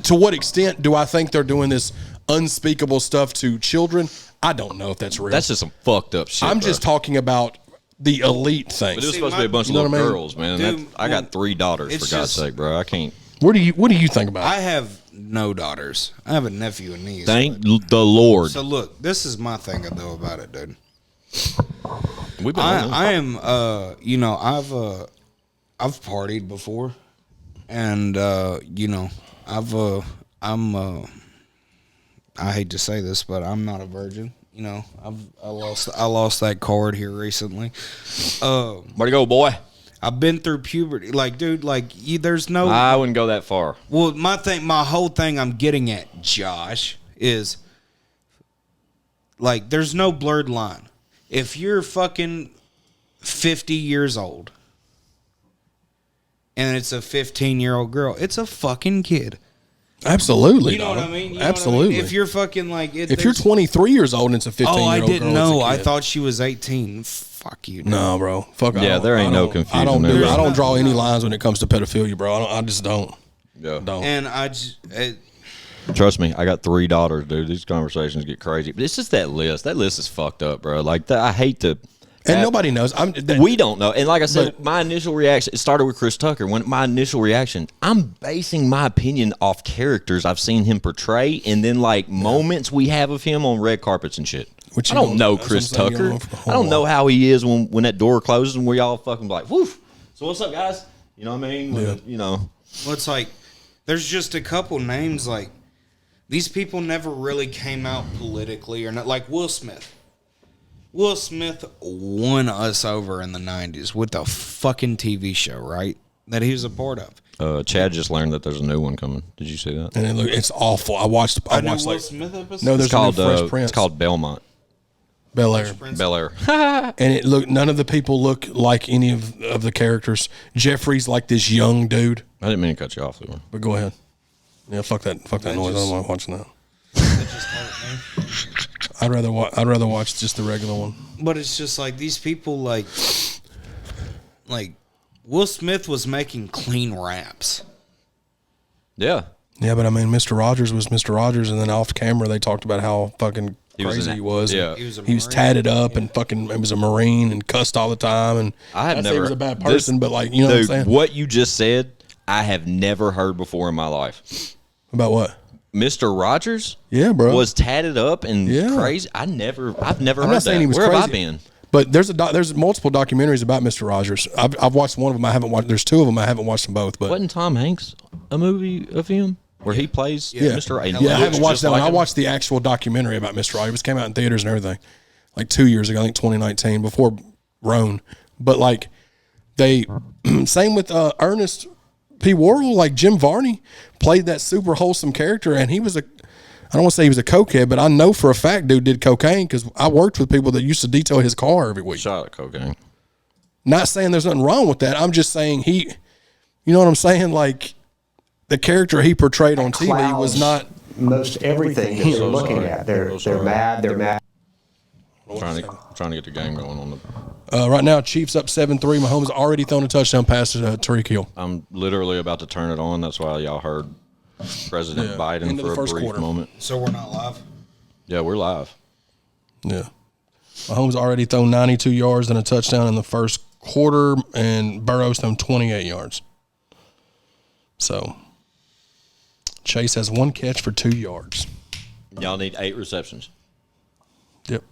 To what extent do I think they're doing this unspeakable stuff to children? I don't know if that's real. That's just some fucked up shit. I'm bro. just talking about the elite thing. But it was supposed to be a bunch of you know little what I mean? girls, man. Dude, I got 3 daughters, it's for God's just- sake, bro. I can't. What do you think about I it? have no daughters. I have a nephew and niece. Thank the Lord. So look, this is my thing though about it, dude. We've been on this. I am I've partied before, and I hate to say this, but I'm not a virgin. You know, I lost that card here recently. Where to go, boy? I've been through puberty, like, dude, like, there's no. I wouldn't go that far. Well, my whole thing I'm getting at, Josh, is like there's no blurred line. If you're fucking 50 years old and it's a 15-year-old girl. It's a fucking kid. Absolutely. You know what I mean? You know Absolutely. what I mean? If you're fucking like... If you're 23 years old and it's a 15-year-old girl, I didn't know. I kid. thought she was 18. Fuck you. Dude. No, bro. Fuck. Yeah, there ain't no confusion. I don't draw any lines when it comes to pedophilia, bro. I just don't. Yeah. Don't. And I just... Trust me, I got 3 daughters, dude. These conversations get crazy. But it's just that list. That list is fucked up, bro. Like, I hate to... And nobody knows. We don't know. And like I said, my initial reaction, it started with Chris Tucker. When my initial reaction, I'm basing my opinion off characters I've seen him portray and then like moments we have of him on red carpets and shit. I don't know Chris Tucker. I don't know how he is when that door closes and we all fucking like, woof. So what's up, guys? You know what I mean? Yeah. You know. Well, it's like, there's just a couple names like, these people never really came out politically or not. Like Will Smith. Will Smith won us over in the 90s with a fucking TV show, right? That he was a part of. Chad just learned that there's a new one coming. Did you see that? And it's awful. I watched Will like Smith episode? no, there's It's called, a new Fresh Prince. it's called Belmont. Bel Air. Bel Air. And it look none of the people look like any of the characters. Jeffrey's like this young dude. I didn't mean to cut you off, Leroy. But go ahead. Yeah, fuck that noise. I don't want to watch that. That just hurt me. I'd rather watch just the regular one. But it's just like these people like Will Smith was making clean raps. Yeah. Yeah, but I mean, Mr. Rogers was Mr. Rogers, and then off camera they talked about how fucking crazy he was. Yeah. He was tatted up and fucking he was a Marine and cussed all the time. And I have I'd say never. he was a bad person, but like, you know dude, what I'm saying? what you just said, I have never heard before in my life. About what? Mr. Rogers, Yeah, bro. was tatted up and Yeah. crazy. I've never I'm heard not that. saying he was Where crazy. have I been? But there's multiple documentaries about Mr. Rogers. I've watched one of them. I haven't watched. There's 2 of them. I haven't watched them both. But Wasn't Tom Hanks a movie of him where he plays Mr. Rogers? Yeah, I haven't watched that one. I watched the actual documentary about Mr. Rogers. It came out in theaters and everything, like 2 years ago. I think 2019, before Roan. But like they, same with Ernest P. Worrell. Like Jim Varney played that super wholesome character, and he was I don't want to say he was a cokehead, but I know for a fact dude did cocaine because I worked with people that used to detail his car every week. Shot at cocaine. Not saying there's nothing wrong with that. I'm just saying you know what I'm saying? Like the character he portrayed on TV was not most everything that they're looking at. They're mad. They're mad. Trying to get the game going on the. right now. Chiefs up 7-3. Mahomes already thrown a touchdown pass to Tariq Hill. I'm literally about to turn it on. That's why y'all heard President Biden into the for a first brief quarter. moment. So we're not live? Yeah, we're live. Yeah. Mahomes already thrown 92 yards and a touchdown in the first quarter, and Burrow's thrown 28 yards. So Chase has 1 catch for 2 yards. Y'all need 8 receptions. Yep.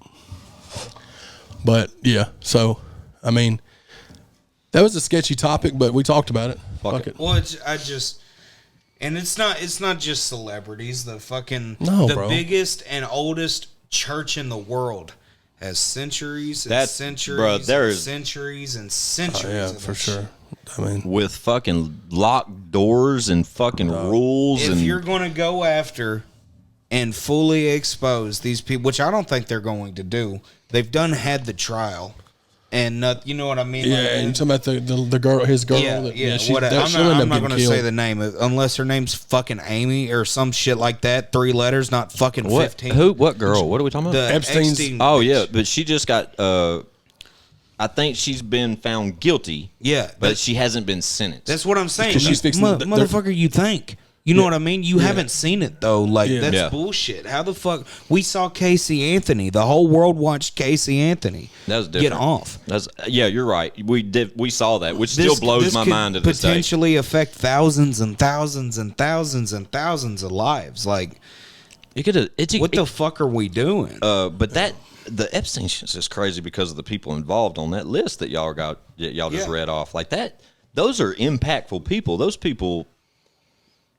But yeah, so I mean, that was a sketchy topic, but we talked about it. Fuck it. Well, and it's not just celebrities. The fucking bro. biggest and oldest church in the world has centuries and centuries, bro, there and is centuries and centuries. Yeah, of for that sure. shit. I mean, with fucking locked doors and fucking rules. If and you're going to go after and fully expose these people, which I don't think they're going to do, they've had the trial. And you know what I mean? yeah, like, and you're talking about the girl, his girl. Whatever. I'm not going to say the name unless her name's fucking Amy or some shit like that. 3 letters, not fucking 15. What girl? What are we talking about? Epstein's. Oh yeah, but she just got. I think she's been found guilty. Yeah, but she hasn't been sentenced. That's what I'm saying. Because she's fixing motherfucker. You think? You know what I mean? You haven't seen it though. Like that's Yeah. bullshit. How the fuck? We saw Casey Anthony. The whole world watched Casey Anthony. That was different. Get off. Yeah, you're right. We saw that, which still blows my mind to this day. Potentially affect thousands and thousands and thousands and thousands of lives. Like, what the fuck are we doing? But the Epstein shit's just crazy because of the people involved on that list that y'all just read off. Like that, those are impactful people. Those people.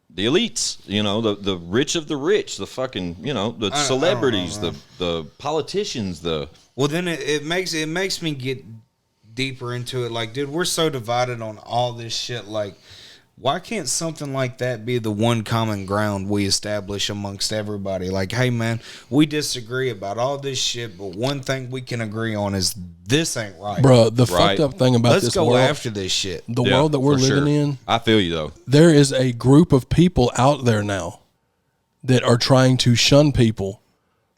The elites, you know, the rich of the rich, the fucking, you know, the celebrities, the politicians, Well, then it makes me get deeper into it. Like, dude, we're so divided on all this shit. Like, Why can't something like that be the one common ground we establish amongst everybody? Like, hey, man, we disagree about all this shit, but one thing we can agree on is this ain't right. Bro, the fucked up thing about Let's this go world, after this shit. the world that we're living in, I feel you, though. there is a group of people out there now that are trying to shun people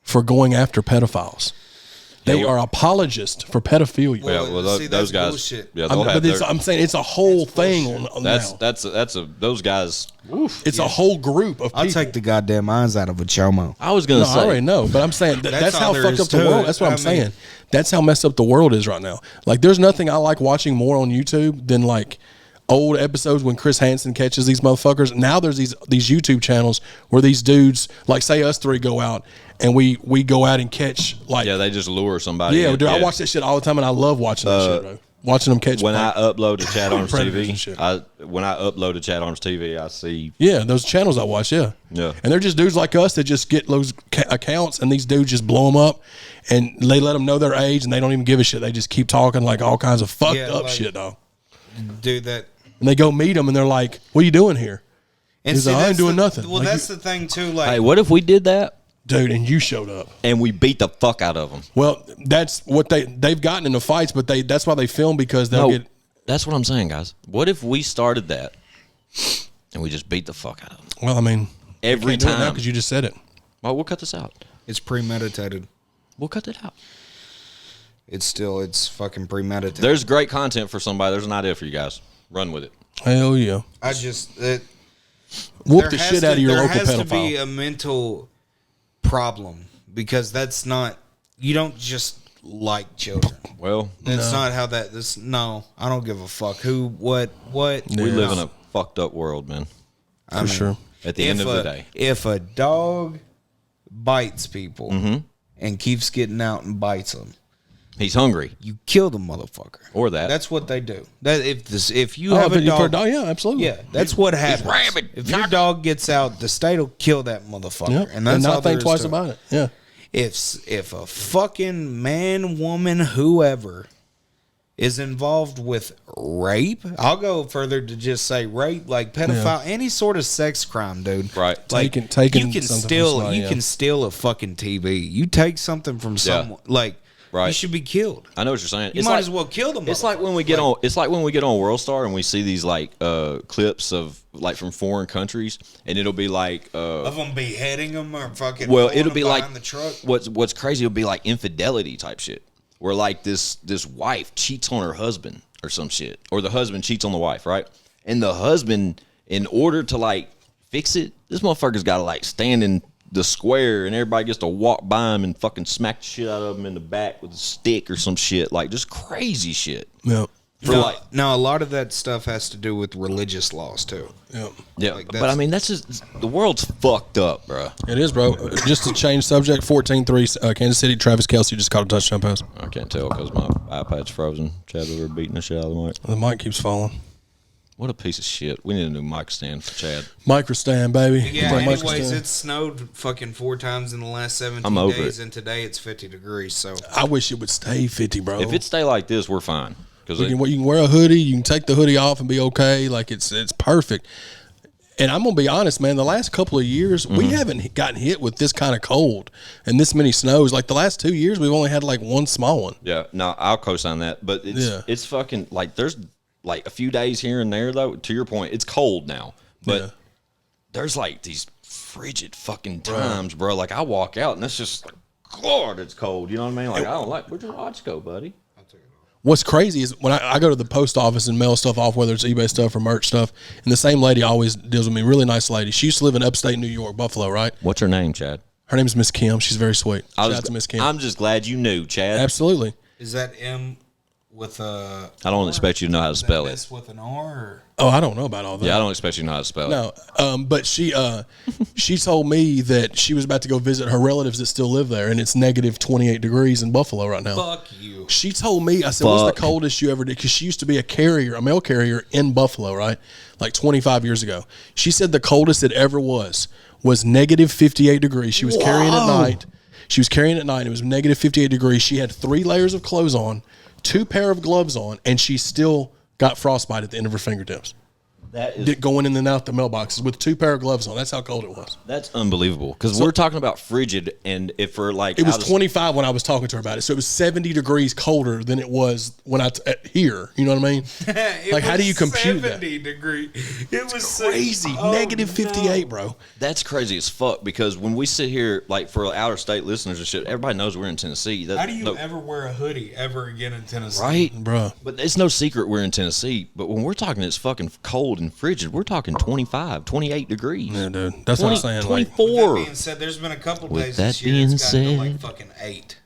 for going after pedophiles. They are apologists for pedophilia. Those guys. Bullshit. Yeah, I'm saying it's a whole thing on that's those guys. It's a whole group of people. I'll take the goddamn eyes out of a chomo. I was gonna No, say. I already know, but I'm saying that's how all there fucked is up the to world. it. That's what I I'm mean- saying. That's how messed up the world is right now. Like, there's nothing I like watching more on YouTube than like old episodes when Chris Hansen catches these motherfuckers. Now there's these YouTube channels where these dudes, like say us three, go out and we go out and catch like They just lure somebody. yeah, in. dude. I watch that shit all the time and I love watching that shit, bro. Watching them catch When I upload to ChadArmesTV, predators and shit. when I upload to ChadArmesTV, I see. Yeah, those channels I watch, yeah. Yeah. And they're just dudes like us that just get those accounts, and these dudes just blow them up, and they let them know their age, and they don't even give a shit. They just keep talking like all kinds of fucked up like- shit, dog. Dude, that. And they go meet them, and they're like, "What are you doing here?" And He's like, "I ain't that's doing the- nothing." Well, Like, that's the thing, too. Like, Hey, what if we did that dude, and you showed up. and we beat the fuck out of them? Well, that's what they've gotten into fights, but that's why they film, because they'll get. That's what I'm saying, guys. What if we started that and we just beat the fuck out of them Well, I mean, every time? because you just said it. Well, we'll cut this out. it's premeditated. We'll cut it out. It's fucking premeditated. There's great content for somebody. There's an idea for you guys. Run with it. Hell yeah! I just Whoop there the has shit out of your local There has to be pedophile. a mental problem, because that's not, you don't just like children. Well, That's not how that. No, I don't give a fuck who, what. we live in a fucked up world, man. For sure. At the end of the day. If a dog bites people Mm-hmm. and keeps getting out and bites them, He's hungry. you kill the motherfucker. Or that. That's what they do. That if you have a dog, yeah, absolutely. yeah, that's what happens. rabid. If your dog gets out, the state will kill that motherfucker, Yep. and that's all not there think is twice to it. about it. Yeah. If a fucking man, woman, whoever is involved with rape, I'll go further to just say rape, like pedophile, any sort of sex crime, dude. Right. Like Taking you can something from steal, somebody, you yeah. can steal a fucking TV. You take something from someone, like you Right. should be killed. I know what you're saying. You might as well kill them. It's like when we get on. It's like when we get on World Star and we see these like clips of like from foreign countries, and it'll be like of them beheading them or fucking. well, pulling it'll be them like behind the truck. what's crazy. It'll be like infidelity type shit, where like this wife cheats on her husband or some shit, or the husband cheats on the wife, right? And the husband, in order to like fix it, this motherfucker's got to like stand in the square, and everybody gets to walk by him and fucking smack the shit out of him in the back with a stick or some shit, like just crazy shit. Yeah. Now, a lot of that stuff has to do with religious laws too. Yeah. Yeah, Like, but that's- I mean that's just the world's fucked up, bro. It is, bro. Just to change subject, 14-3, Kansas City, Travis Kelce just caught a touchdown pass. I can't tell because my iPad's frozen. Chad over beating the shit out of the mic. The mic keeps falling. What a piece of shit. We need a new mic stand for Chad. Micro stand, baby. Yeah. Like micro Anyways, stand. it snowed fucking 4 times in the last 17 I'm over days, it. and today it's 50 degrees. So I wish it would stay 50, bro. If it stay like this, we're fine. Because you can wear a hoodie, you can take the hoodie off and be okay. Like it's perfect. And I'm gonna be honest, man. The last couple of years, we haven't gotten hit with this kind of cold and this many snows. Like the last 2 years, we've only had like one small one. yeah, no, I'll co-sign that. But it's fucking like there's like a few days here and there though. To your point, it's cold now, but there's like these frigid fucking times, bro. Like I walk out and it's just like, God, it's cold. You know what I mean? Like I don't like. Where'd your watch go, buddy? What's crazy is when I go to the post office and mail stuff off, whether it's eBay stuff or merch stuff, and the same lady always deals with me. Really nice lady. She used to live in upstate New York, Buffalo, right? What's her name, Chad? Her name is Miss Kim. She's very sweet. Shout out to Miss Kim. I'm just glad you knew, Chad. Absolutely. is that M with a? I don't expect you to know how to spell it. S with an R. Or? Oh, I don't know about all that. Yeah, I don't expect you to know how to spell it. No, but she told me that she was about to go visit her relatives that still live there, and it's negative 28 degrees in Buffalo right now. Fuck you. She told me, I said, what's the coldest you ever did? Because she used to be a mail carrier in Buffalo, right? Like 25 years ago. She said the coldest it ever was negative 58 degrees. She was carrying at night. It was negative 58 degrees. She had 3 layers of clothes on, 2 pair of gloves on, and she still got frostbite at the end of her fingertips. going in and out the mailboxes with 2 pair of gloves on. That's how cold it was. That's unbelievable. Because we're talking about frigid, and if we're like, it was 25 when I was talking to her about it, so it was 70 degrees colder than it was when here. You know what I mean? Like, how do you compute 70 degree. It was crazy. Negative 58, bro. That's crazy as fuck. Because when we sit here, like for outer state listeners and shit, everybody knows we're in Tennessee. How do you ever wear a hoodie ever again in Tennessee? Right, bro? But it's no secret we're in Tennessee. But when we're talking, it's fucking cold and frigid. We're talking 25, 28 degrees. Yeah, dude. That's 20, what I'm saying. 24. That being said, there's been a couple With days that this year being it's gotten to said- like fucking 8.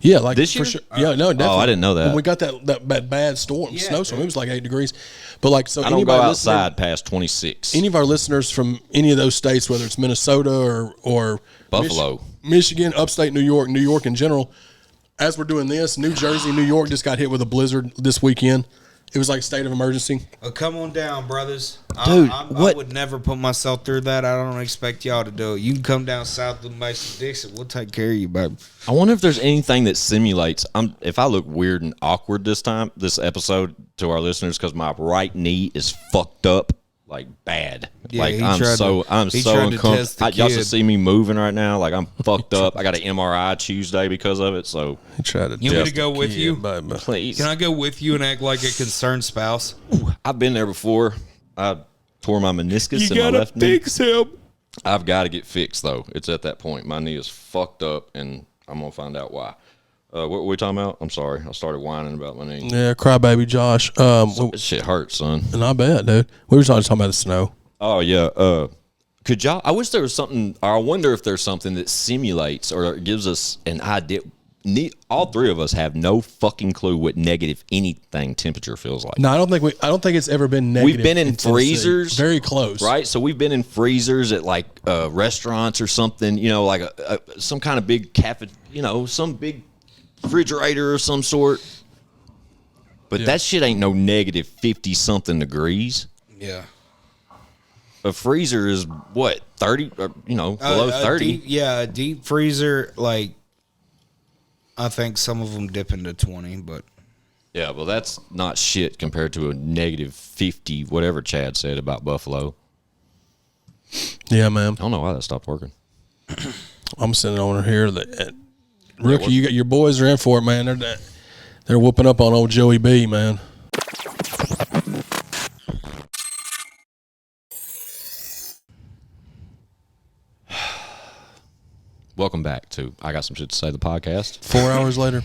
Yeah, like this for year? sure. Yeah, no, definitely. Oh, I didn't know that. When we got that bad storm, snowstorm, it was like 8 degrees. But like, so I don't go outside past 26. Any of our listeners from any of those states, whether it's Minnesota or Buffalo, Michigan, upstate New York in general, as we're doing this, New Jersey, New York just got hit with a blizzard this weekend. It was like state of emergency. Come on down, brothers. Dude, I what? would never put myself through that. I don't expect y'all to do it. You can come down south with Mason-Dixon. We'll take care of you, baby. I wonder if there's anything that simulates. If I look weird and awkward this episode to our listeners, because my right knee is fucked up, like bad. Yeah, like I'm so uncomfortable. Y'all should see me moving right now. Like I'm fucked up. I got an MRI Tuesday because of it. So he tried to. You want me to go with you? Please. Can I go with you and act like a concerned spouse? I've been there before. I tore my meniscus in my left knee. Fix him. I've got to get fixed though. It's at that point. My knee is fucked up, and I'm gonna find out why. What were we talking about? I'm sorry. I started whining about my knee. Yeah, crybaby Josh. This shit hurts, son. Not bad, dude. We were talking about the snow. Oh yeah. Could y'all? I wish there was something. Or I wonder if there's something that simulates or gives us an idea. All three of us have no fucking clue what negative anything temperature feels like. No, I don't think it's ever been negative. We've been in freezers, very close, right? So we've been in freezers at like restaurants or something. You know, like some kind of big cafe. You know, some big refrigerator or some sort. But that shit ain't no negative 50 something degrees. Yeah. A freezer is what, 30, below 30. A deep freezer, like, I think some of them dip into 20, but. Yeah, well, that's not shit compared to a negative 50, whatever Chad said about Buffalo. Yeah, man. I don't know why that stopped working. I'm sitting over here. Rookie, you got your boys are in for it, man. They're whooping up on old Joey B, man. Welcome back to I Got Some Shit to Say, the podcast. 4 hours later.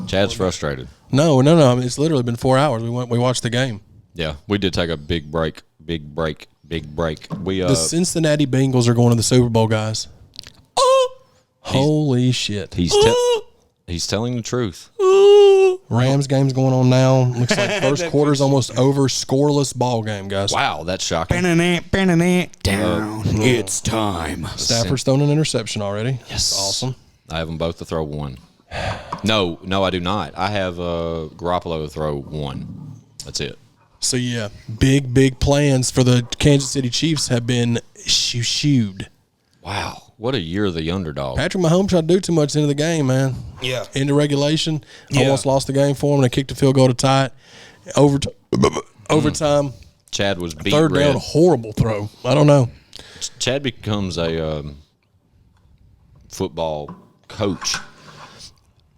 Chad's frustrated. No. I mean, it's literally been 4 hours. We watched the game. Yeah, we did take a big break. We The Cincinnati Bengals are going to the Super Bowl, guys. Holy shit! He's telling the truth. Rams game's going on now. Looks like first quarter's almost over. Scoreless ball game, guys. Wow, that's shocking. Down. It's time. Stafford's thrown an interception already. Yes, awesome. I have them both to throw one. No, I do not. I have Garoppolo to throw one. That's it. So yeah, big plans for the Kansas City Chiefs have been shooed. Wow, what a year of the underdog. Patrick Mahomes tried to do too much into the game, man. Yeah. Into regulation, almost lost the game for him. They kicked a field goal to tie it. Overtime. Chad was beat Third red. down, horrible throw. I don't know. Chad becomes a football coach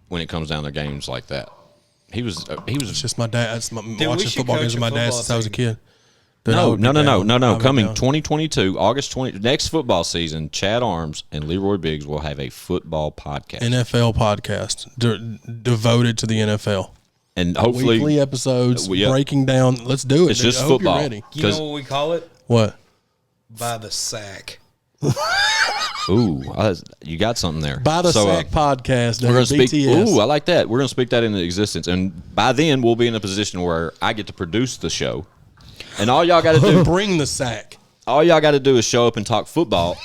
when it comes down to games like that. He was It's just my dad. Watching should football coach games with my a dad football since I was a team. kid. Dude, I would be down. No. I Coming would be 2022, August 20, next football season, Chad Arms and Leroy Biggs will have a football podcast. NFL podcast devoted to the NFL. And hopefully Weekly episodes breaking down. Let's do it. It's dude. just I hope football. You're ready. You know what we call it? What? By the sack. Ooh, you got something there. By the Sack podcast. We're going to speak. BTS. Ooh, I like that. We're going to speak that into existence, and by then we'll be in a position where I get to produce the show, and all y'all got to do Bring the sack. all y'all got to do is show up and talk football,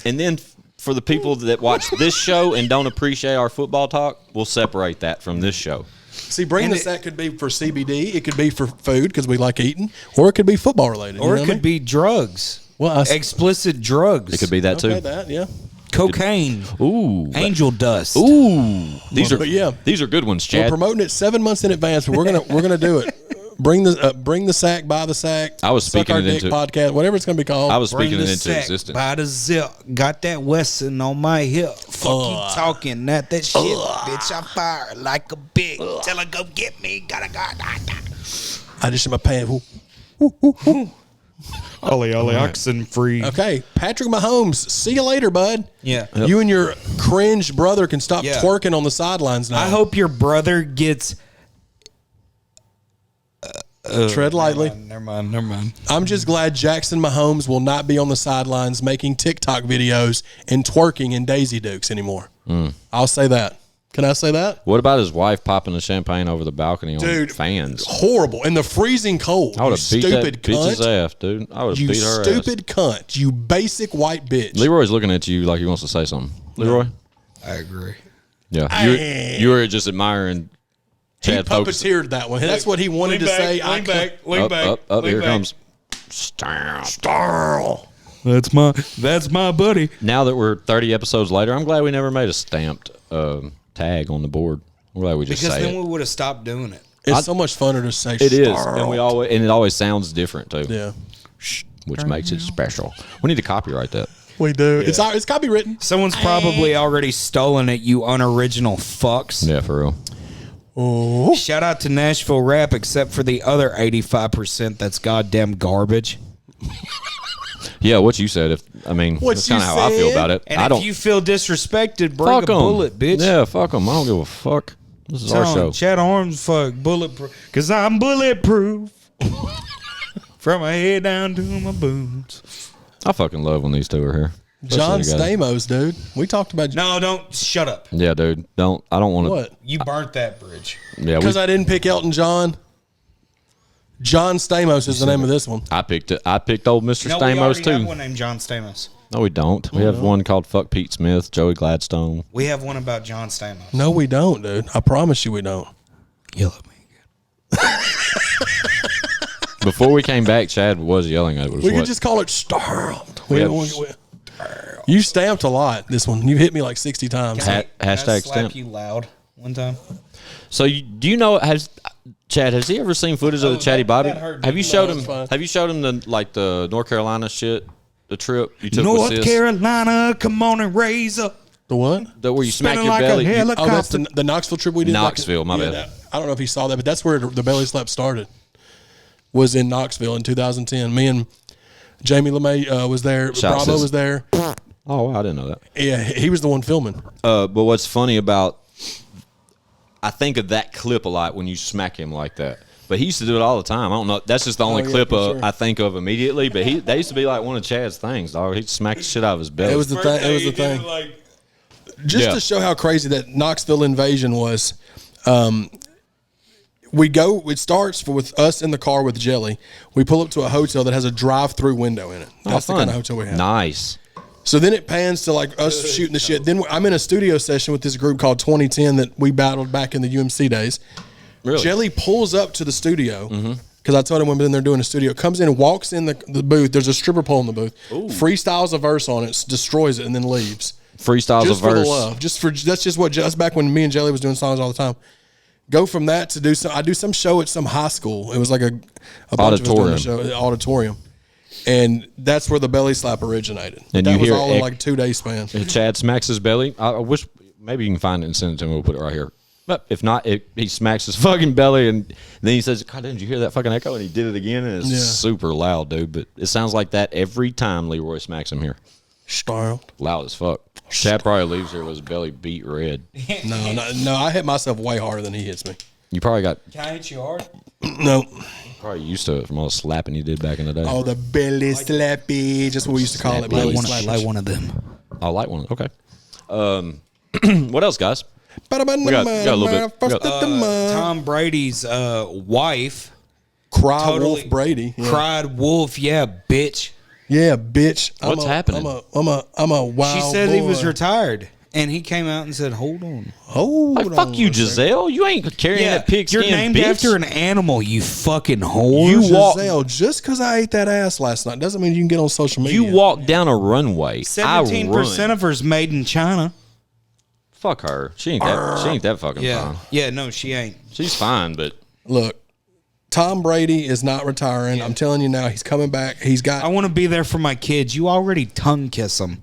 and then for the people that watch this show and don't appreciate our football talk, we'll separate that from this show. See, Bring the Sack could be for CBD. It could be for food because we like eating, or it could be football related. Or it could be drugs. Well, explicit drugs. It could be that too. That, yeah. Cocaine. Ooh, Angel dust. ooh, these are but yeah. these are good ones, We're Chad. promoting it 7 months in advance, but we're gonna do it. Bring the sack, buy the sack. I was Suck speaking Our it Dick into podcast, whatever it's going to be called. I was Bring speaking the it into sack existence. by the zip. Got that Wesson on my hip. Fuck you talking, not that shit. Bitch, I fire like a big. Tell her go get me. Gotta go. I just in my pants. Ollie, oxen free. Okay, Patrick Mahomes. See you later, bud. Yeah. You and your cringe brother can stop Yeah. twerking on the sidelines now. I hope your brother gets. Tread lightly. Never mind. I'm just glad Jackson Mahomes will not be on the sidelines making TikTok videos and twerking in Daisy Dukes anymore. I'll say that. Can I say that? What about his wife popping the champagne over the balcony on Dude, fans? Horrible. In the freezing cold. I would You have beat that stupid bitch's cunt. ass, dude. I would You have beat her stupid cunt. You basic white bitch. ass. Leroy's looking at you like he wants to say something. Leroy? I agree. Yeah. You were just admiring He Chad focus. puppeteered that one. That's what he wanted to say. Lean back. Up, here it comes. Stamp. That's my buddy. Now that we're 30 episodes later, I'm glad we never made a stamped tag on the board. I'm glad we just Because say then it. we would have stopped doing it. It's so much funner to say. It is, Starl. and it always sounds different too. Yeah, Which makes it special. We need to copyright that. we do. It's copywritten. Someone's probably already stolen it, you unoriginal fucks. Yeah, for real. Oh, Shout out to Nashville Rap, except for the other 85% that's goddamn garbage. Yeah, what you said. That's kind of how I feel about it. And I if don't you feel disrespected, bring fuck a 'em. bullet, bitch. Yeah, fuck them. I don't give a fuck. This is our show. Chad Arms, fuck, bulletproof. Because I'm bulletproof. From my head down to my boots. I fucking love when these two are here. John Especially together. Stamos, dude. We talked about No, don't. Shut up. Yeah, dude. I don't want to. what? You burnt that bridge. Yeah, Because I didn't pick Elton John. John Stamos is the name of this one. I picked it. I picked old Mr. No, we Stamos already have too. one named John Stamos. No, we don't. We have one called Fuck Pete Smith, Joey Gladstone. We have one about John Stamos. No, we don't, dude. I promise you, we don't. You love me. Before we came back, Chad was yelling at us. We could just call it Starled. Yeah. You stamped a lot. This one, you hit me like 60 times. Ha- Can I hashtag slap stamp. you loud one time? So do you know? Chad, has he ever seen footage of the Chatty Bobby? that hurt me. Have you showed him? That's fine. Have you showed him the North Carolina shit? The trip you took North with sis? Carolina, come on and raise up. The what? The where you smack Spinning your like a belly. helicopter. Oh, that's the Knoxville trip we did. Knoxville, my bad. that- I don't know if he saw that, but that's where the belly slap started. Was in Knoxville in 2010. Me and Jamie LeMay was there. Shout Bravo sis. was there. Oh, wow, I didn't know that. Yeah, he was the one filming. But what's funny about, I think of that clip a lot when you smack him like that. But he used to do it all the time. I don't know. That's just the only yeah, clip for sure. I think of immediately. But they used to be like one of Chad's things, dog. He'd smack the shit out of his belly. It was the thing. It was the thing. Just Yeah. to show how crazy that Knoxville invasion was. We go. It starts with us in the car with Jelly. We pull up to a hotel that has a drive-through window in it. That's the kind of hotel we have. Nice. So then it pans to like us shooting the shit. Then I'm in a studio session with this group called 2010 that we battled back in the UMC days. Really? Jelly pulls up to the studio because I told him we've been there doing a studio. Comes in, walks in the booth. There's a stripper pole in the booth. Freestyles a verse on it, destroys it, and then leaves. Freestyles Just a for the verse. love. That's just what. That's back when me and Jelly was doing songs all the time. Go from that to do some. I do some show at some high school. It was like a bunch of us doing a show, auditorium. And that's where the belly slap originated. And that you was hear all in like 2 days span. If Chad smacks his belly, I wish maybe you can find it and send it to me. We'll put it right here. But if not, he smacks his fucking belly and then he says, God, didn't you hear that fucking echo? And he did it again, and it's super loud, dude. But it sounds like that every time Leroy smacks him here. Starled. Loud as fuck. Chad probably leaves here with his belly beat red. No, I hit myself way harder than he hits me. You probably got Can I hit you hard? No. probably used to it from all the slapping you did back in the day. Oh, the belly slappy. Just what we used to call it. Belly slappy. one of them. I like one. Okay. What else, guys? We got a little bit. Tom Brady's wife Cry totally Wolf Brady. Yeah. cried wolf. Yeah, bitch. Yeah, bitch. What's happening? I'm a wild She said he was boy. retired, and he came out and said, "Hold on." Hold Like, fuck you, Giselle. You ain't carrying that pigskin, you're named bitch. after an animal. You fucking whore. You walk- Giselle, just because I ate that ass last night doesn't mean you can get on social media. You walk down a runway. 17% of her's made in China. Fuck her. She ain't that. She ain't that fucking Yeah, fine. yeah. No, she ain't. She's fine, but Look, Tom Brady is not retiring. I'm telling you now, he's coming back. He's got. I want to be there for my kids. You already tongue kiss them.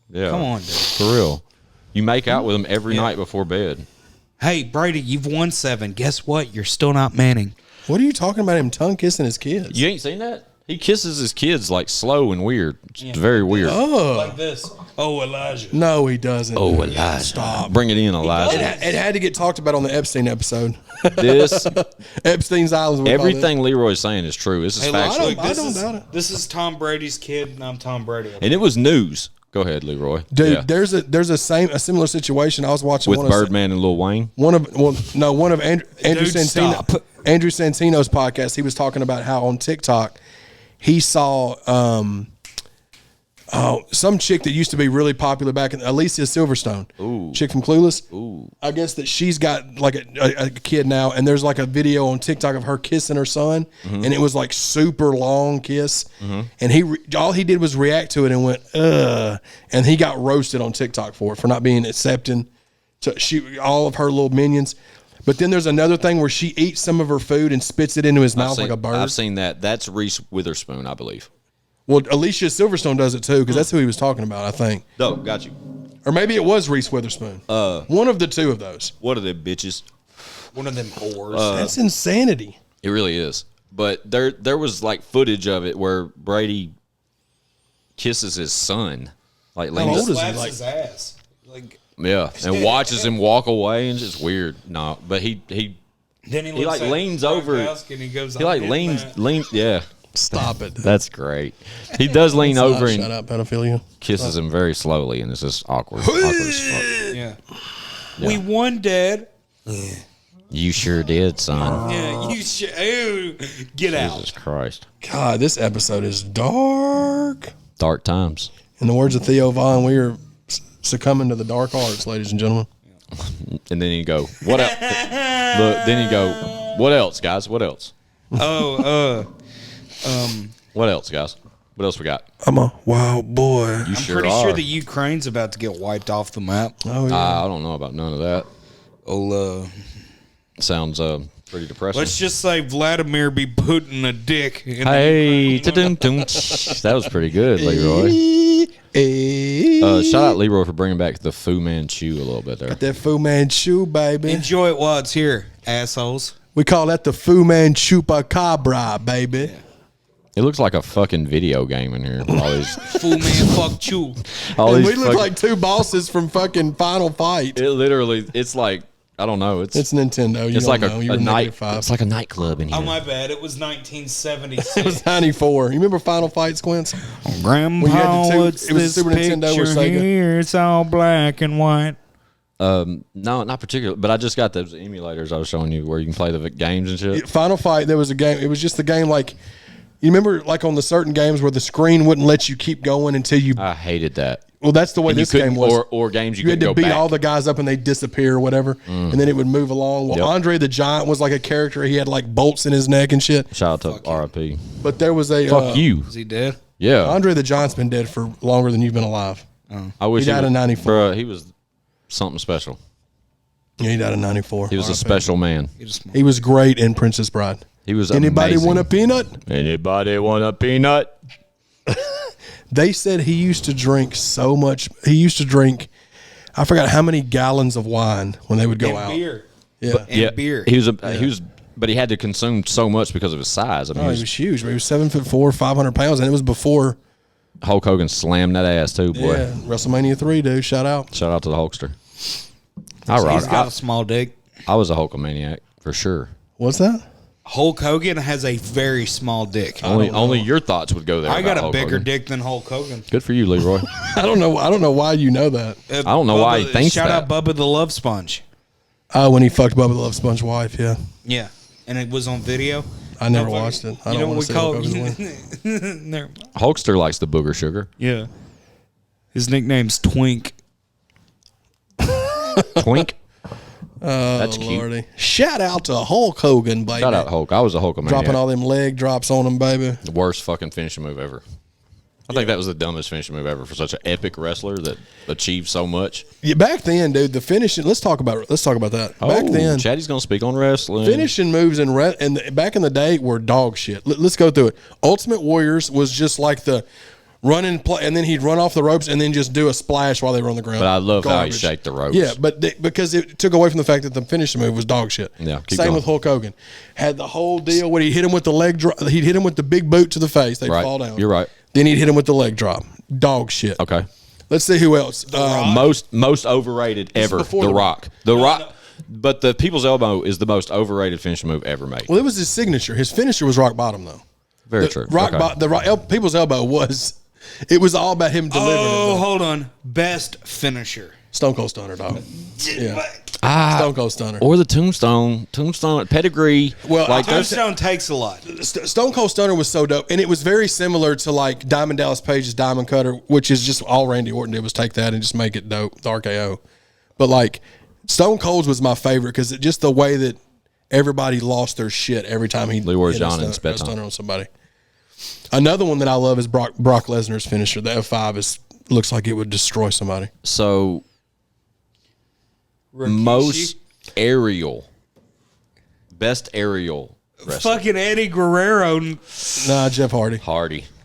Yeah. Come on, dude. For real. You make out with them every night before bed. Hey, Brady, you've won 7. Guess what? You're still not Manning. What are you talking about? Him tongue kissing his kids? You ain't seen that? He kisses his kids like slow and weird. It's very weird. Like this. Oh, Elijah. No, he doesn't. Oh, Elijah. Stop. Bring it in, Elijah. It had to get talked about on the Epstein episode. This, Epstein's Island. everything Leroy's saying is true. This is factual. I don't doubt it. This is Tom Brady's kid, and I'm Tom Brady. And it was news. Go ahead, Leroy. Dude, Yeah. there's a similar situation. I was watching With Birdman and Lil Wayne. one of Andrew Santino, stop. Andrew Santino's podcast. He was talking about how on TikTok he saw some chick that used to be really popular back in Alicia Silverstone, chick from Clueless. I guess that she's got like a kid now, and there's like a video on TikTok of her kissing her son, and it was like super long kiss, and all he did was react to it and went ugh, and he got roasted on TikTok for not being accepting to all of her little minions. But then there's another thing where she eats some of her food and spits it into his mouth like a bird. I've seen that. That's Reese Witherspoon, I believe. Well, Alicia Silverstone does it too, because that's who he was talking about, I think. No, got you. Or maybe it was Reese Witherspoon. One of the two of those. What are they, bitches? One of them whores. That's insanity. It really is. But there was like footage of it where Brady kisses his son. Like How old is he? Slaps Like, his ass. Like, yeah, and watches him walk away, and it's weird. No, but he then he looks like at leans Frank over. Kowski and he goes, He like "I'm hitting that." leans. Yeah, stop it. that's great. He does lean over Shut and up, pedophilia. kisses him very slowly, and it's just awkward. Awkward as fuck. Yeah. We won, Dad. You sure did, son. Yeah, you should. Ew. Get out. Jesus Christ. God, this episode is dark. Dark times. In the words of Theo Vaughn, we are succumbing to the dark arts, ladies and gentlemen. And then you go, what else? Look, then you go, what else, guys? What else? What else, guys? What else we got? I'm a wild boy. You I'm sure pretty are. sure the Ukraine's about to get wiped off the map. Oh, yeah. I don't know about none of that. Sounds pretty depressing. Let's just say Vladimir be putting a dick in Hey, that was pretty good, Leroy. Shout out Leroy for bringing back the Fu Manchu a little bit there. That Fu Manchu, baby. Enjoy it while it's here, assholes. We call that the Fu Manchu Chupacabra, baby. It looks like a fucking video game in here. All these, Fool man, fuck you. all And these we look like two bosses from fucking Final Fight. it literally. It's like I don't know. It's Nintendo. You it's don't like know. a You're night. -5. It's like a nightclub in here. Oh, my bad. It was 1976. It was 94. You remember Final Fight, Squints? Grandpa, We had the two- what's it was this Super Nintendo or picture Sega. here? It's all black and white. No, not particularly. But I just got those emulators I was showing you where you can play the games and shit. Final Fight, there was a game. It was just the game like, you remember like on the certain games where the screen wouldn't let you keep going until you. I hated that. Well, that's the way And you this game couldn't- was. or games you had to couldn't go beat back. all the guys up and they disappear or whatever, and then it would move along. Well, Yep. Andre the Giant was like a character. He had like bolts in his neck and shit. Shout out to RIP. But there was a Fuck you. Is he dead? Yeah. Andre the Giant's been dead for longer than you've been alive. I wish He died in 94. Bruh, he was something special. Yeah, he died in 94. He was a special man. He was great in Princess Bride. He was Anybody amazing. want a peanut? Anybody want a peanut? They said he used to drink so much. He used to drink, I forgot how many gallons of wine when they would go And out. beer. Yeah. And beer. He was but he had to consume so much because of his size. I mean, Oh, he was huge. He was 7'4", 500 pounds, and it was before Hulk Hogan slammed that ass too, boy. yeah, WrestleMania 3, dude. Shout out. Shout out to the Hulkster. I rock. He's got a small dick. I was a Hulkamaniac for sure. What's that? Hulk Hogan has a very small dick. Only your thoughts would go there. I got about a Hulk bigger Hogan. dick than Hulk Hogan. Good for you, Leroy. I don't know why you know that. I don't know why he thinks Shout that. out Bubba the Love Sponge. When he fucked Bubba the Love Sponge wife, yeah. Yeah. And it was on video. I never Motherfucker, watched it. I you know don't what want we to see call Hulk Hogan's win. Never- Hulkster likes the booger sugar. Yeah. His nickname's Twink. Twink. That's cute. Lordy. Shout out to Hulk Hogan, baby. Shout out Hulk. I was a Hulkamaniac. Dropping all them leg drops on him, baby. The worst fucking finishing move ever. I think that was the dumbest finishing move ever for such an epic wrestler that achieved so much. Yeah, back then, dude, the finishing. Let's talk about that. Back then, Chaddy's gonna speak on wrestling. finishing moves and back in the day were dog shit. Let's go through it. Ultimate Warriors was just like the run and play, and then he'd run off the ropes and then just do a splash while they were on the ground. But I love how he shaked the ropes. Yeah, but because it took away from the fact that the finishing move was dog shit. Yeah, keep same going. with Hulk Hogan. Had the whole deal when he hit him with the leg drop. He'd hit him with the big boot to the face. They'd fall down. You're right. Then he'd hit him with the leg drop. Dog shit. Okay. Let's see who else. Most overrated ever. before The The Rock. The Rock. But the People's Elbow is the most overrated finishing move ever made. Well, it was his signature. His finisher was rock bottom, though. Very true. People's Elbow was. It was all about him delivering. Oh, hold on. Best finisher. Stone Cold Stunner, dog. Yeah. Stone Cold Stunner. Or the Tombstone pedigree. Well, like Tombstone takes a lot. Stone Cold Stunner was so dope, and it was very similar to like Diamond Dallas Page's Diamond Cutter, which is just all Randy Orton did was take that and just make it dope, the RKO. But like Stone Cold's was my favorite because just the way that everybody lost their shit every time he Leroy hit John a and spit stunner on somebody. Another one that I love is Brock Lesnar's finisher. The F5 looks like it would destroy somebody. So most best aerial wrestler. Fucking Eddie Guerrero. Nah, Jeff Hardy.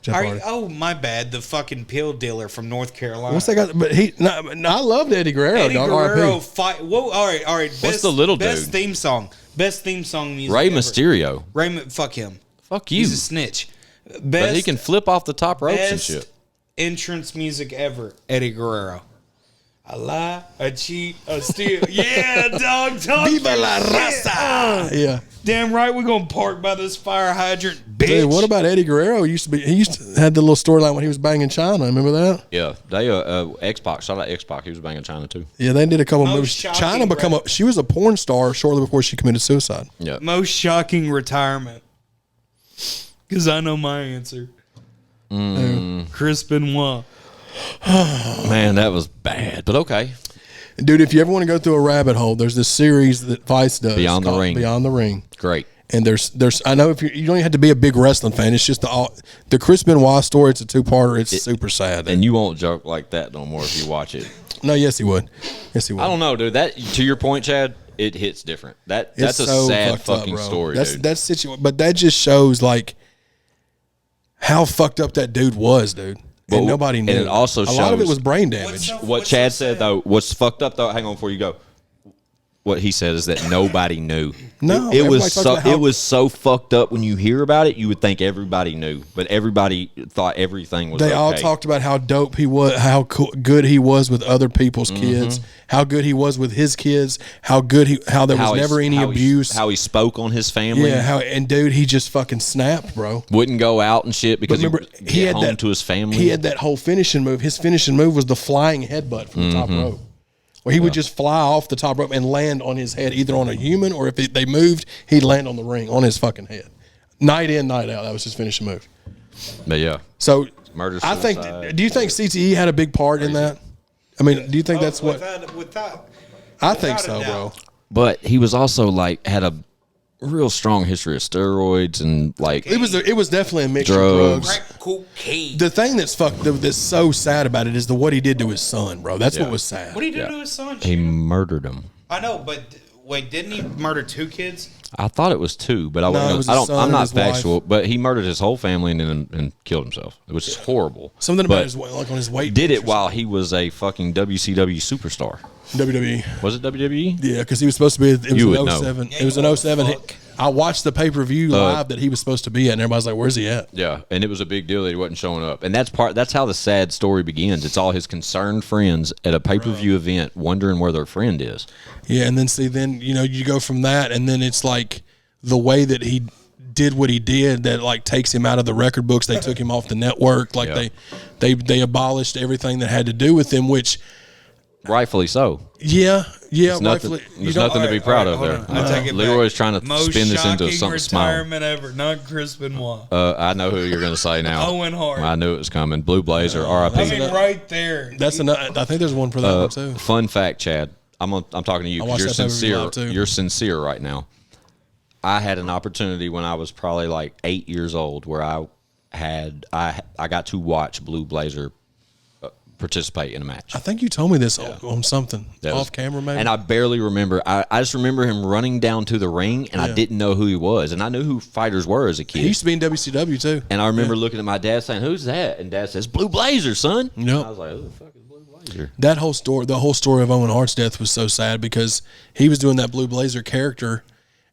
Jeff Hardy. Oh, my bad. The fucking pill dealer from North Carolina. What's that guy? But I loved Eddie Guerrero. Eddie dog, Guerrero RIP. fight. Whoa, all right. What's the little best dude? theme song. Best theme song music. Rey ever. Mysterio. Fuck him. Fuck you. He's a snitch. Best, But he can flip off the top ropes and best shit. entrance music ever. Eddie Guerrero. I lie, I cheat, I steal. Yeah, dog. Viva la raza. Yeah. Damn right, we're gonna park by this fire hydrant, bitch. Dude, what about Eddie Guerrero? He used to had the little storyline when he was banging China. Remember that? Yeah, they X-Pac. Shout out X-Pac. He was banging China too. Yeah, they did a couple Most movies. shocking She was a porn star shortly before she committed suicide. Yeah. Most shocking retirement? Because I know my answer. Chris Benoit. Man, that was bad. But okay. Dude, if you ever want to go through a rabbit hole, there's this series that Vice does Beyond the called Ring. Beyond the Ring. Great. And there's I know if you don't even have to be a big wrestling fan. It's just the Chris Benoit story. It's a two-parter. It's super sad. And you won't joke like that no more if you watch it. No, yes he would. Yes he would. I don't know, dude. That to your point, Chad, it hits different. That's It's a so sad fucked up, fucking bro. story, dude. But that just shows like how fucked up that dude was, dude. And nobody knew. And it also shows a lot of it was brain damage. What Chad said though, what's fucked up though, hang on before you go. What he said is that nobody knew. No, it was everybody talks so about how- it was so fucked up when you hear about it. You would think everybody knew, but everybody thought everything was. They all okay. talked about how dope he was, how good he was with other people's kids, how good he was with his kids, how there was never any abuse, how he spoke on his family. Yeah, and dude, he just fucking snapped, bro. Wouldn't go out and shit because Remember, he had home to his family. He had that whole finishing move. His finishing move was the flying headbutt from the top rope, where he would just fly off the top rope and land on his head, either on a human or if they moved, he'd land on the ring on his fucking head. Night in, night out. That was his finishing move. But yeah, So murder. I think. suicide. Do you think CTE had a big part in that? I mean, do you think that's what? Without I think without a so, bro. doubt. But he was also like had a real strong history of steroids and like It was definitely a mixture Drugs. of drugs. Cocaine. The thing that's so sad about it is what he did to his son, bro. That's what was sad. What did he do to his son? he Jim? murdered him. I know, but wait, didn't he murder 2 kids? I thought it was 2, but I No, it wasn't. was I his don't. son I'm and not his wife. factual, but he murdered his whole family and killed himself. It was horrible. Something But about his like on his weight. did it while he was a fucking WCW superstar. WWE. Was it WWE? Yeah, because he was supposed to be. It was You in would know. 07. Yeah, It was you in know, 07. fuck. I watched the pay-per-view live that he was supposed to be at, and everybody's like, "Where's he at?" Yeah, and it was a big deal that he wasn't showing up. And that's how the sad story begins. It's all his concerned friends at a pay-per-view event wondering where their friend is. Yeah, and then you go from that, and then it's like the way that he did what he did that like takes him out of the record books. They took him off the network. Like Yeah. they abolished everything that had to do with him, which. Rightfully so. Yeah, There's nothing, rightfully. there's nothing to be proud of there. I take it Leroy's back. trying to Most spin this into shocking something small. retirement ever, not Chris Benoit. I know who you're going to say now. Owen Hart. I knew it was coming. Blue Blazer, R.I.P. I mean, right there. That's another. I think there's one for that one too. Fun fact, Chad. I'm talking to you I because watched you're that pay-per-view sincere. live, too. You're sincere right now. I had an opportunity when I was probably like 8 years old where I I got to watch Blue Blazer participate in a match. I think you told me this on something off camera, maybe. And I barely remember. I just remember him running down to the ring, and I didn't know who he was. And I knew who fighters were as a kid. He used to be in WCW too. And I remember looking at my dad saying, "Who's that?" And Dad says, "Blue Blazer, son." Yep. I was like, "Who the fuck is Blue Blazer?" That whole story, the whole story of Owen Hart's death was so sad because he was doing that Blue Blazer character,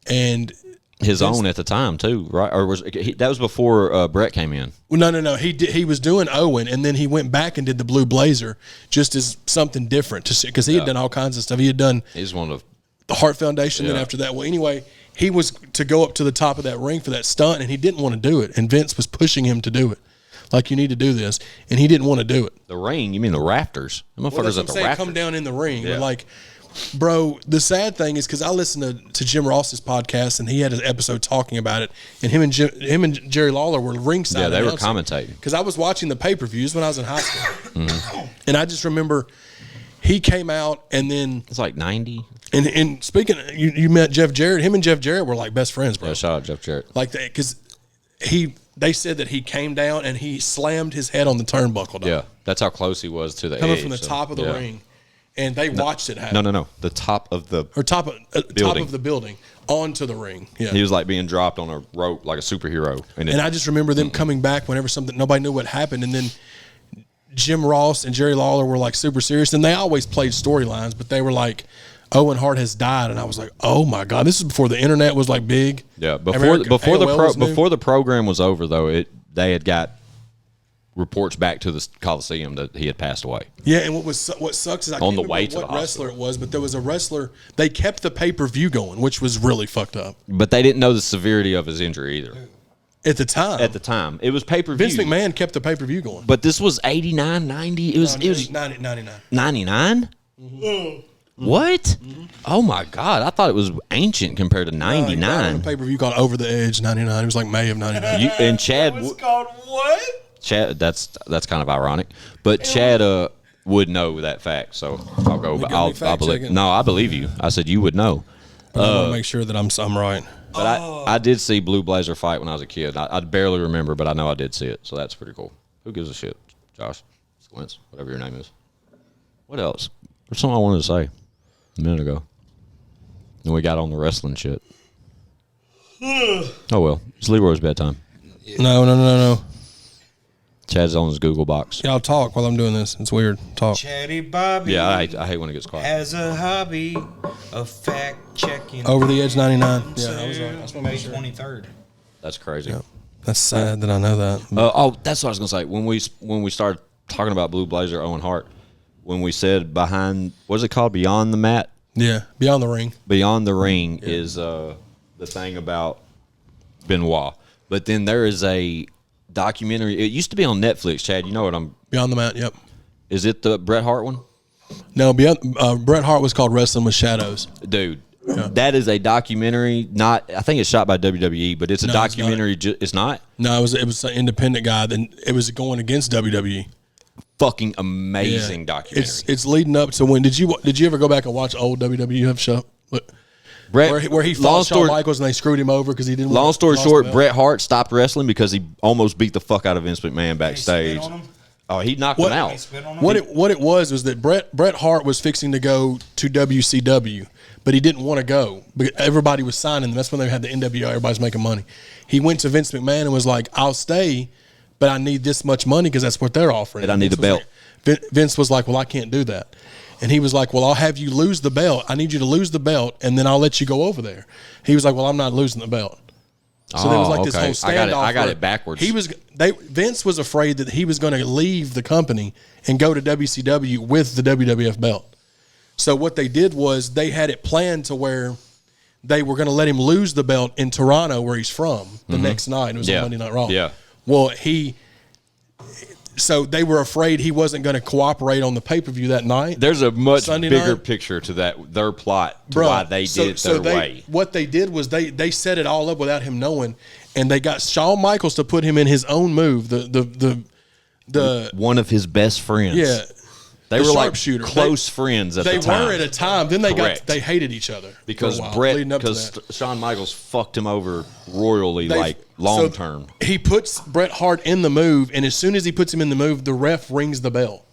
and His own at the time too, right? Or that was before Brett came in? well, no. He was doing Owen, and then he went back and did the Blue Blazer just as something different, because he had done all kinds of stuff. He had done He's one of the Hart Foundation. Then after that, well, anyway, he was to go up to the top of that ring for that stunt, and he didn't want to do it, and Vince was pushing him to do it. Like, you need to do this, and he didn't want to do it. the ring. You mean the rafters? The motherfuckers Well, that's what at I'm the saying, rafters. come down in the ring. Yeah. But like, bro, the sad thing is because I listened to Jim Ross's podcast, and he had an episode talking about it, and him and Jerry Lawler were ringside. Yeah, they were commentating. Because I was watching the pay-per-views when I was in high school, and I just remember he came out, and then It's like 90. and speaking, you met Jeff Jarrett. Him and Jeff Jarrett were like best friends, bro. Yeah, shout out Jeff Jarrett. Like that, because they said that he came down and he slammed his head on the turnbuckle. Dog, Yeah, that's how close he was to the coming edge, from the so, top of the yeah. ring, and they watched it happen. No. The top of the. Or top of Building. the building onto the ring. Yeah. He was like being dropped on a rope like a superhero. And I just remember them coming back whenever nobody knew what happened, and then Jim Ross and Jerry Lawler were like super serious, and they always played storylines, but they were like, Owen Hart has died, and I was like, oh my god, this is before the internet was like big. Yeah, America- AOL was new. before the program was over though, they had got reports back to the Coliseum that he had passed away. Yeah, and what sucks is I On can't the remember way to what the wrestler it was, but there was a wrestler. They kept the pay-per-view going, which was really fucked up But they didn't know the severity of his injury either. at the time. At the time, it was pay-per-view. Vince McMahon kept the pay-per-view going. But this was 89, 90. It was 99. 99. What? Oh my god! I thought it was ancient compared to A 99. pay-per-view called Over the Edge 99. It was like May of 99. And Chad, called what? Chad, that's kind of ironic, but Chad would know that fact, so I'll go. me I'll fact believe. check it. No, I believe you. I said you would know. But I want to make sure that I'm right. But I did see Blue Blazer fight when I was a kid. I barely remember, but I know I did see it, so that's pretty cool. Who gives a shit? Josh, Squints, whatever your name is. What else? There's something I wanted to say a minute ago. Then we got on the wrestling shit. Oh well, it's Leroy's bedtime. No. Chad's on his Google box. Y'all talk while I'm doing this. It's weird. Talk. Chatty Bobby Yeah, I hate when it gets quiet. has a hobby of fact checking. Over the Edge 99. Yeah, I was right. That's what I May made sure. 23rd. That's crazy. That's sad that I know that. That's what I was gonna say. When we started talking about Blue Blazer, Owen Hart, when we said behind, what is it called, Beyond the Mat? Yeah, Beyond the Ring. Beyond the Ring is the thing about Benoit. But then there is a documentary. It used to be on Netflix. Chad, you know what I'm? Beyond the Mat. Yep. Is it the Bret Hart one? No, Bret Hart was called Wrestling with Shadows. Dude, that is a documentary. Not, I think it's shot by WWE, but it's a documentary. It's not. No, it was an independent guy. Then it was going against WWE. Fucking amazing documentary. It's leading up to when did you ever go back and watch old WWF show? Brett, Where he fought Shawn Michaels and they screwed him over because he didn't. Long story short, Bret Hart stopped wrestling because he almost beat the fuck out of Vince McMahon backstage. Oh, he knocked him out. What it was that Bret Hart was fixing to go to WCW, but he didn't want to go. But everybody was signing them. That's when they had the NWO. Everybody's making money. He went to Vince McMahon and was like, "I'll stay, but I need this much money because that's what they're offering." And I need the belt. Vince was like, "Well, I can't do that." And he was like, "Well, I'll have you lose the belt. I need you to lose the belt, and then I'll let you go over there." He was like, "Well, I'm not losing the belt." So there was like this whole standoff. I got where it backwards. Vince was afraid that he was going to leave the company and go to WCW with the WWF belt. So what they did was they had it planned to where they were going to let him lose the belt in Toronto, where he's from, the next night. It was on Monday Night Raw. Yeah. Well, so they were afraid he wasn't going to cooperate on the pay-per-view that night. There's a much Sunday bigger night. picture to their plot, to why they did it their way. What they did was they set it all up without him knowing, and they got Shawn Michaels to put him in his own move. The One of his best friends. yeah, They the were like sharpshooter. close friends at the time. They were at a time. Then Correct. they hated each other because for a while, Brett, leading up to because that. Shawn Michaels fucked him over royally, They- like long so term. He puts Bret Hart in the move, and as soon as he puts him in the move, the ref rings the bell.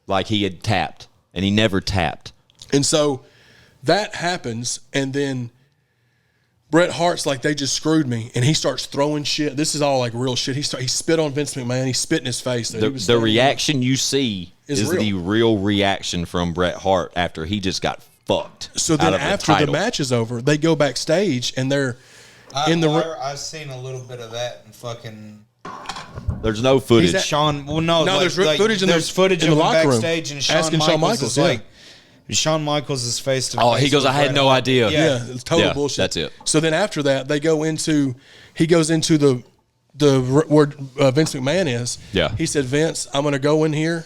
Like he had tapped, and he never tapped. And so that happens, and then Bret Hart's like, they just screwed me, and he starts throwing shit. This is all like real shit. He spit on Vince McMahon. He spit in his face. The reaction you see is real. the real reaction from Bret Hart after he just got fucked. So then out of after the title. match is over, they go backstage, and they're in the. I've seen a little bit of that and fucking. There's no footage. at- Sean, well, no, No, like, there's footage in there's the- footage in of the him locker room backstage, and Shawn asking Michaels, Shawn Michaels, is yeah. like, Shawn Michaels is face to face. Oh, he goes, with I had Bret no Hart. idea. Yeah, it's total Yeah, bullshit. that's it. So then after that, he goes into the where Vince McMahon is. Yeah. He said, Vince, I'm going to go in here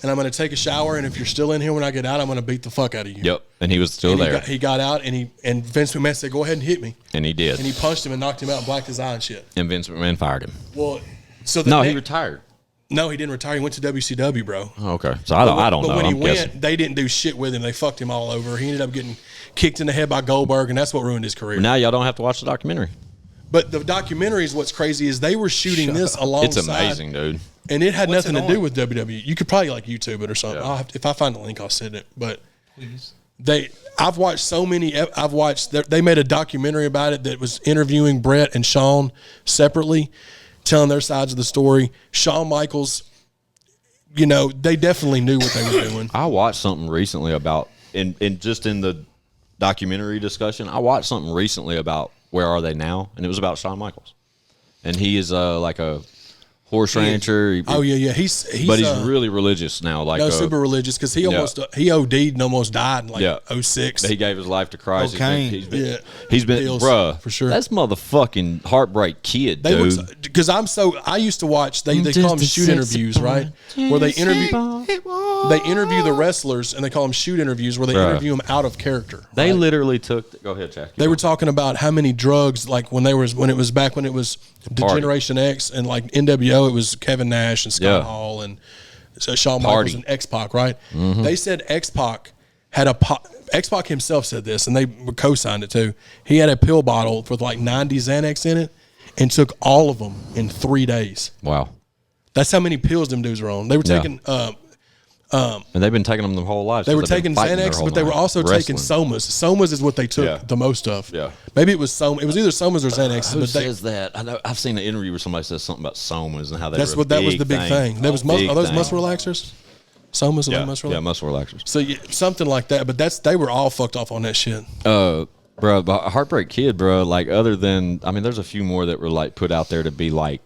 and I'm going to take a shower, and if you're still in here when I get out, I'm going to beat the fuck out of you. Yep, and he was still And there, he got out, and Vince McMahon said, go ahead and hit me. and he did. And he punched him and knocked him out and blacked his eye and shit. And Vince McMahon fired him. Well, so No, he retired. No, he didn't retire. He went to WCW, bro. Oh, okay, so I don't know. But when he I'm went, guessing. they didn't do shit with him. They fucked him all over. He ended up getting kicked in the head by Goldberg, and that's what ruined his career. Now y'all don't have to watch the documentary. But the documentary is what's crazy is they were shooting this alongside. It's amazing, dude. And it had What's nothing it to do on? with WWE. You could probably like YouTube it or something. Yeah. If I find the link, I'll send it. But I've watched so many. They made a documentary about it that was interviewing Brett and Shawn separately, telling their sides of the story. Shawn Michaels, they definitely knew what they were doing. I watched something recently about, in the documentary discussion, I watched something recently about Where Are They Now? And it was about Shawn Michaels. And he is like a horse rancher. Oh yeah. He's But he's really religious now. Like super religious because he OD'd and almost died in 06. He gave his life to Christ. Okay. He's been, Yeah. he's been Pills, bruh, for sure. That's motherfucking Heartbreak Kid, dude. Because I used to watch. They call them shoot interviews, right? Where they interview the wrestlers and they call them shoot interviews, where they Bruh. interview them out of character. They right? literally took. Go ahead, Jack. They were talking about how many drugs, like when it was Degeneration X and like NWO, it was Kevin Nash and Scott Yeah. Hall and Shawn Party. Michaels and X-Pac, right? They said X-Pac had X-Pac himself said this, and they co-signed it too. He had a pill bottle with like 90 Xanax in it and took all of them in 3 days. Wow. That's how many pills them dudes were on. They were Yeah. taking And they've been taking them their whole lives. They were They've been taking fighting their Xanax, whole but they were life. also taking Wrestling. Somas. Somas is what they took Yeah. the most of. Yeah. Maybe it was Soma. It was either Somas or Xanax. Who but they, says that? I know. I've seen an interview where somebody says something about somas and how they. that's were what that was big the big thing. That was Big are those thing. muscle relaxers? Somas are Yeah, those muscle yeah, relaxers? muscle relaxers. So something like that. But they were all fucked off on that shit. Bro, but Heartbreak Kid, bro. Like, other than, I mean, there's a few more that were like put out there to be like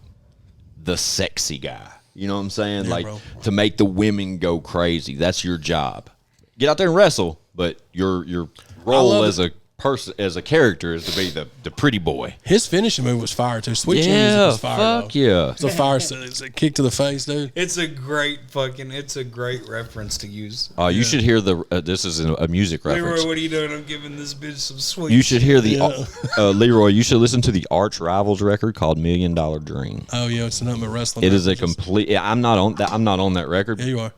the sexy guy. You know what I'm saying? Yeah, like bro. to make the women go crazy. That's your job. Get out there and wrestle, but your role love as a person, as a character, is to be the pretty boy. His finishing move was fire too. Sweet Chin Yeah, was fire. fuck though. yeah. It's a fire. It's a kick to the face, dude. It's a great reference to use. You should hear this is a music reference. Leroy, what are you doing? I'm giving this bitch some sweet. You should hear the Leroy. You should listen to the Arch Rivals record called $1 Million Dream. Oh yeah, it's nothing but wrestling. It is a references. complete. Yeah, I'm not on that. I'm not on that record. Yeah, you are.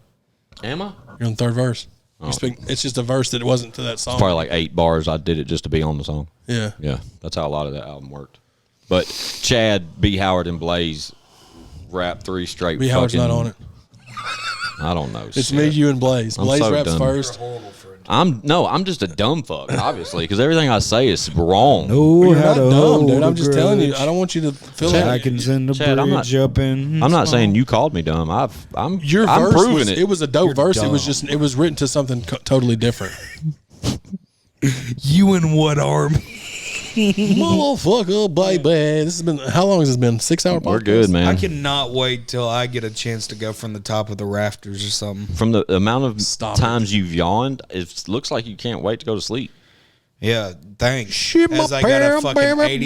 Am I? You're on the third verse. It's just a verse that it wasn't to that song. Probably like 8 bars. I did it just to be on the song. Yeah. Yeah, that's how a lot of that album worked. But Chad, B. Howard, and Blaze rap 3 straight. B. Howard's not on it. I don't know. It's me, you, and Blaze. I'm Blaze so raps done. first. I'm just a dumb fuck, obviously, because everything I say is wrong. Oh, You're not dumb, dude. I'm just telling you. I don't want you to feel Chad, like Seconds in the Chad, I'm not- bridge up in. I'm not saying you called me dumb. I'm your I'm verse proving was, it. it was a dope You're verse. dumb. It was written to something totally different. You in what army? Motherfucker, baby. This has been, how long has this been? 6 hour podcast? We're good, man. I cannot wait till I get a chance to go from the top of the rafters or something. From the amount of Stop times you've yawned, it looks like you can't wait to go to sleep. Yeah, thanks. As I got a fucking 80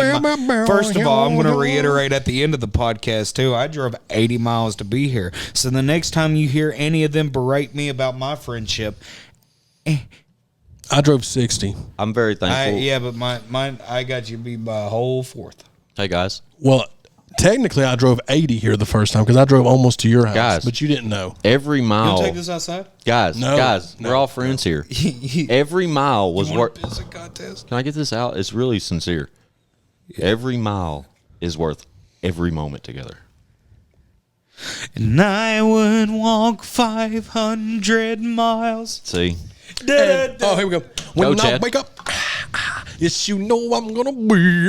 First of all, I'm going to reiterate at the end of the podcast, too. I drove 80 miles to be here. So the next time you hear any of them berate me about my friendship, I drove 60. I'm very thankful. but mine, I got you beat by a whole fourth. Hey guys, Well, Technically, I drove 80 here the first time because I drove almost to your house. Guys. But you didn't know. Every You mile. want to take this outside? Guys, No. we're all friends here. Every mile was worth. Pissing contest? Can I get this out? It's really sincere. Every mile is worth every moment together. And I would walk 500 miles. See? Oh, here we go. When I Chad. wake up, yes, you know I'm gonna be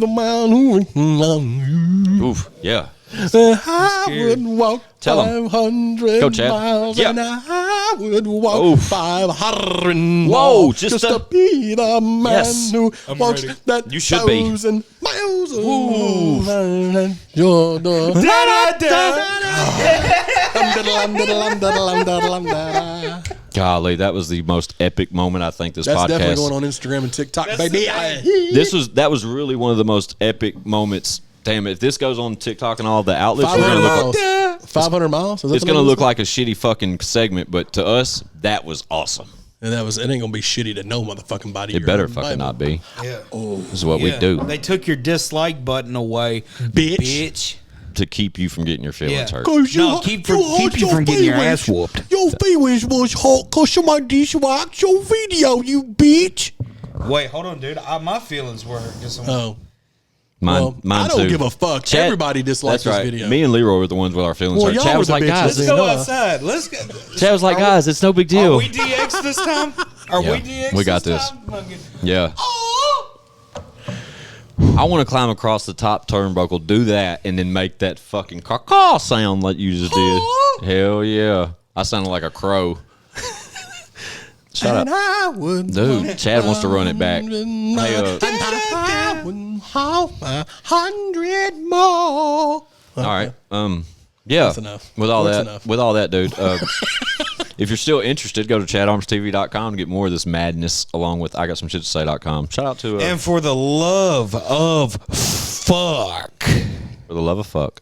the man who. Oof. Yeah. I would walk Tell 'em. 500 Go, Chad. miles, Yeah. and I would walk Oof. 500 Whoa, miles just to be the man Yes. who walks that You should be. 1,000 miles. You're the Golly, that was the most epic moment I think this That's podcast. definitely going on Instagram and TikTok, baby. That was really one of the most epic moments. Damn it! If this goes on TikTok and all the outlets, we're 500 gonna look like, miles. 500 miles. Is that it's the gonna name look of like a shitty fucking segment, but to us, that was awesome. it? And it ain't gonna be shitty to no motherfucking body. It better fucking not be. Yeah. This is what we do They took your dislike button away, bitch. to keep you from getting your feelings Yeah. hurt. No, keep you from getting your ass whooped. Your feelings was hot because somebody disliked your video, you bitch. Wait, hold on, dude. My feelings were hurt. Oh. Mine, Well, mine I don't too. give a fuck. Chad- Everybody dislikes That's right. this video. Me and Leroy were the ones with our feelings Well, hurt. y'all Chad were was the like, bitches guys, then. Let's go Huh? outside. Let's go. Chad was like, guys, it's no big Are deal. we DX this time? Are Yeah, we DX we got this this. time? Fucking- Yeah. I want to climb across the top turnbuckle, do that, and then make that fucking caw sound like you just did. Hell yeah. I sounded like a crow. Shut up. And I would Dude, Chad wants to run it back. Hey, and I would walk 100 more. all right. Yeah. That's enough. With all That's that, enough. with all that, dude. If you're still interested, go to ChadArmesTV.com to get more of this madness, along with IGotSomeShitToSay.com. Shout out to And for the love of fuck, for the love of fuck.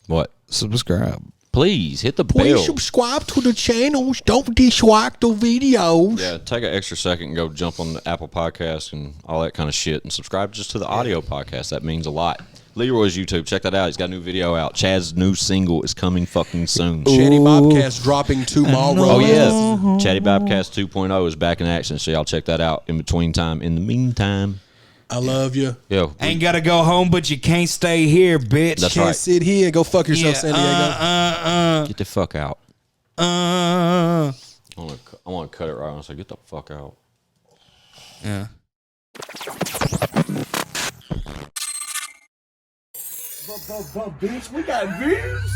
What? subscribe. Please hit the Please bell. subscribe to the channels. Don't dislike the videos. Yeah, take an extra second and go jump on the Apple Podcast and all that kind of shit, and subscribe just to the audio podcast. That means a lot. Leroy's YouTube, check that out. He's got a new video out. Chad's new single is coming fucking soon. Chatty Bobcast dropping tomorrow. Oh yeah, Chatty Bobcast 2.0 is back in action, so y'all check that out in between time. In the meantime, I love you. yo, Ain't gotta go home, but you can't stay here, bitch. That's Can't right. sit here. Go fuck yourself, San Diego. Get the fuck out. Uh. I want to cut it right. I want to say, get the fuck out. Yeah. But bitch, we got views.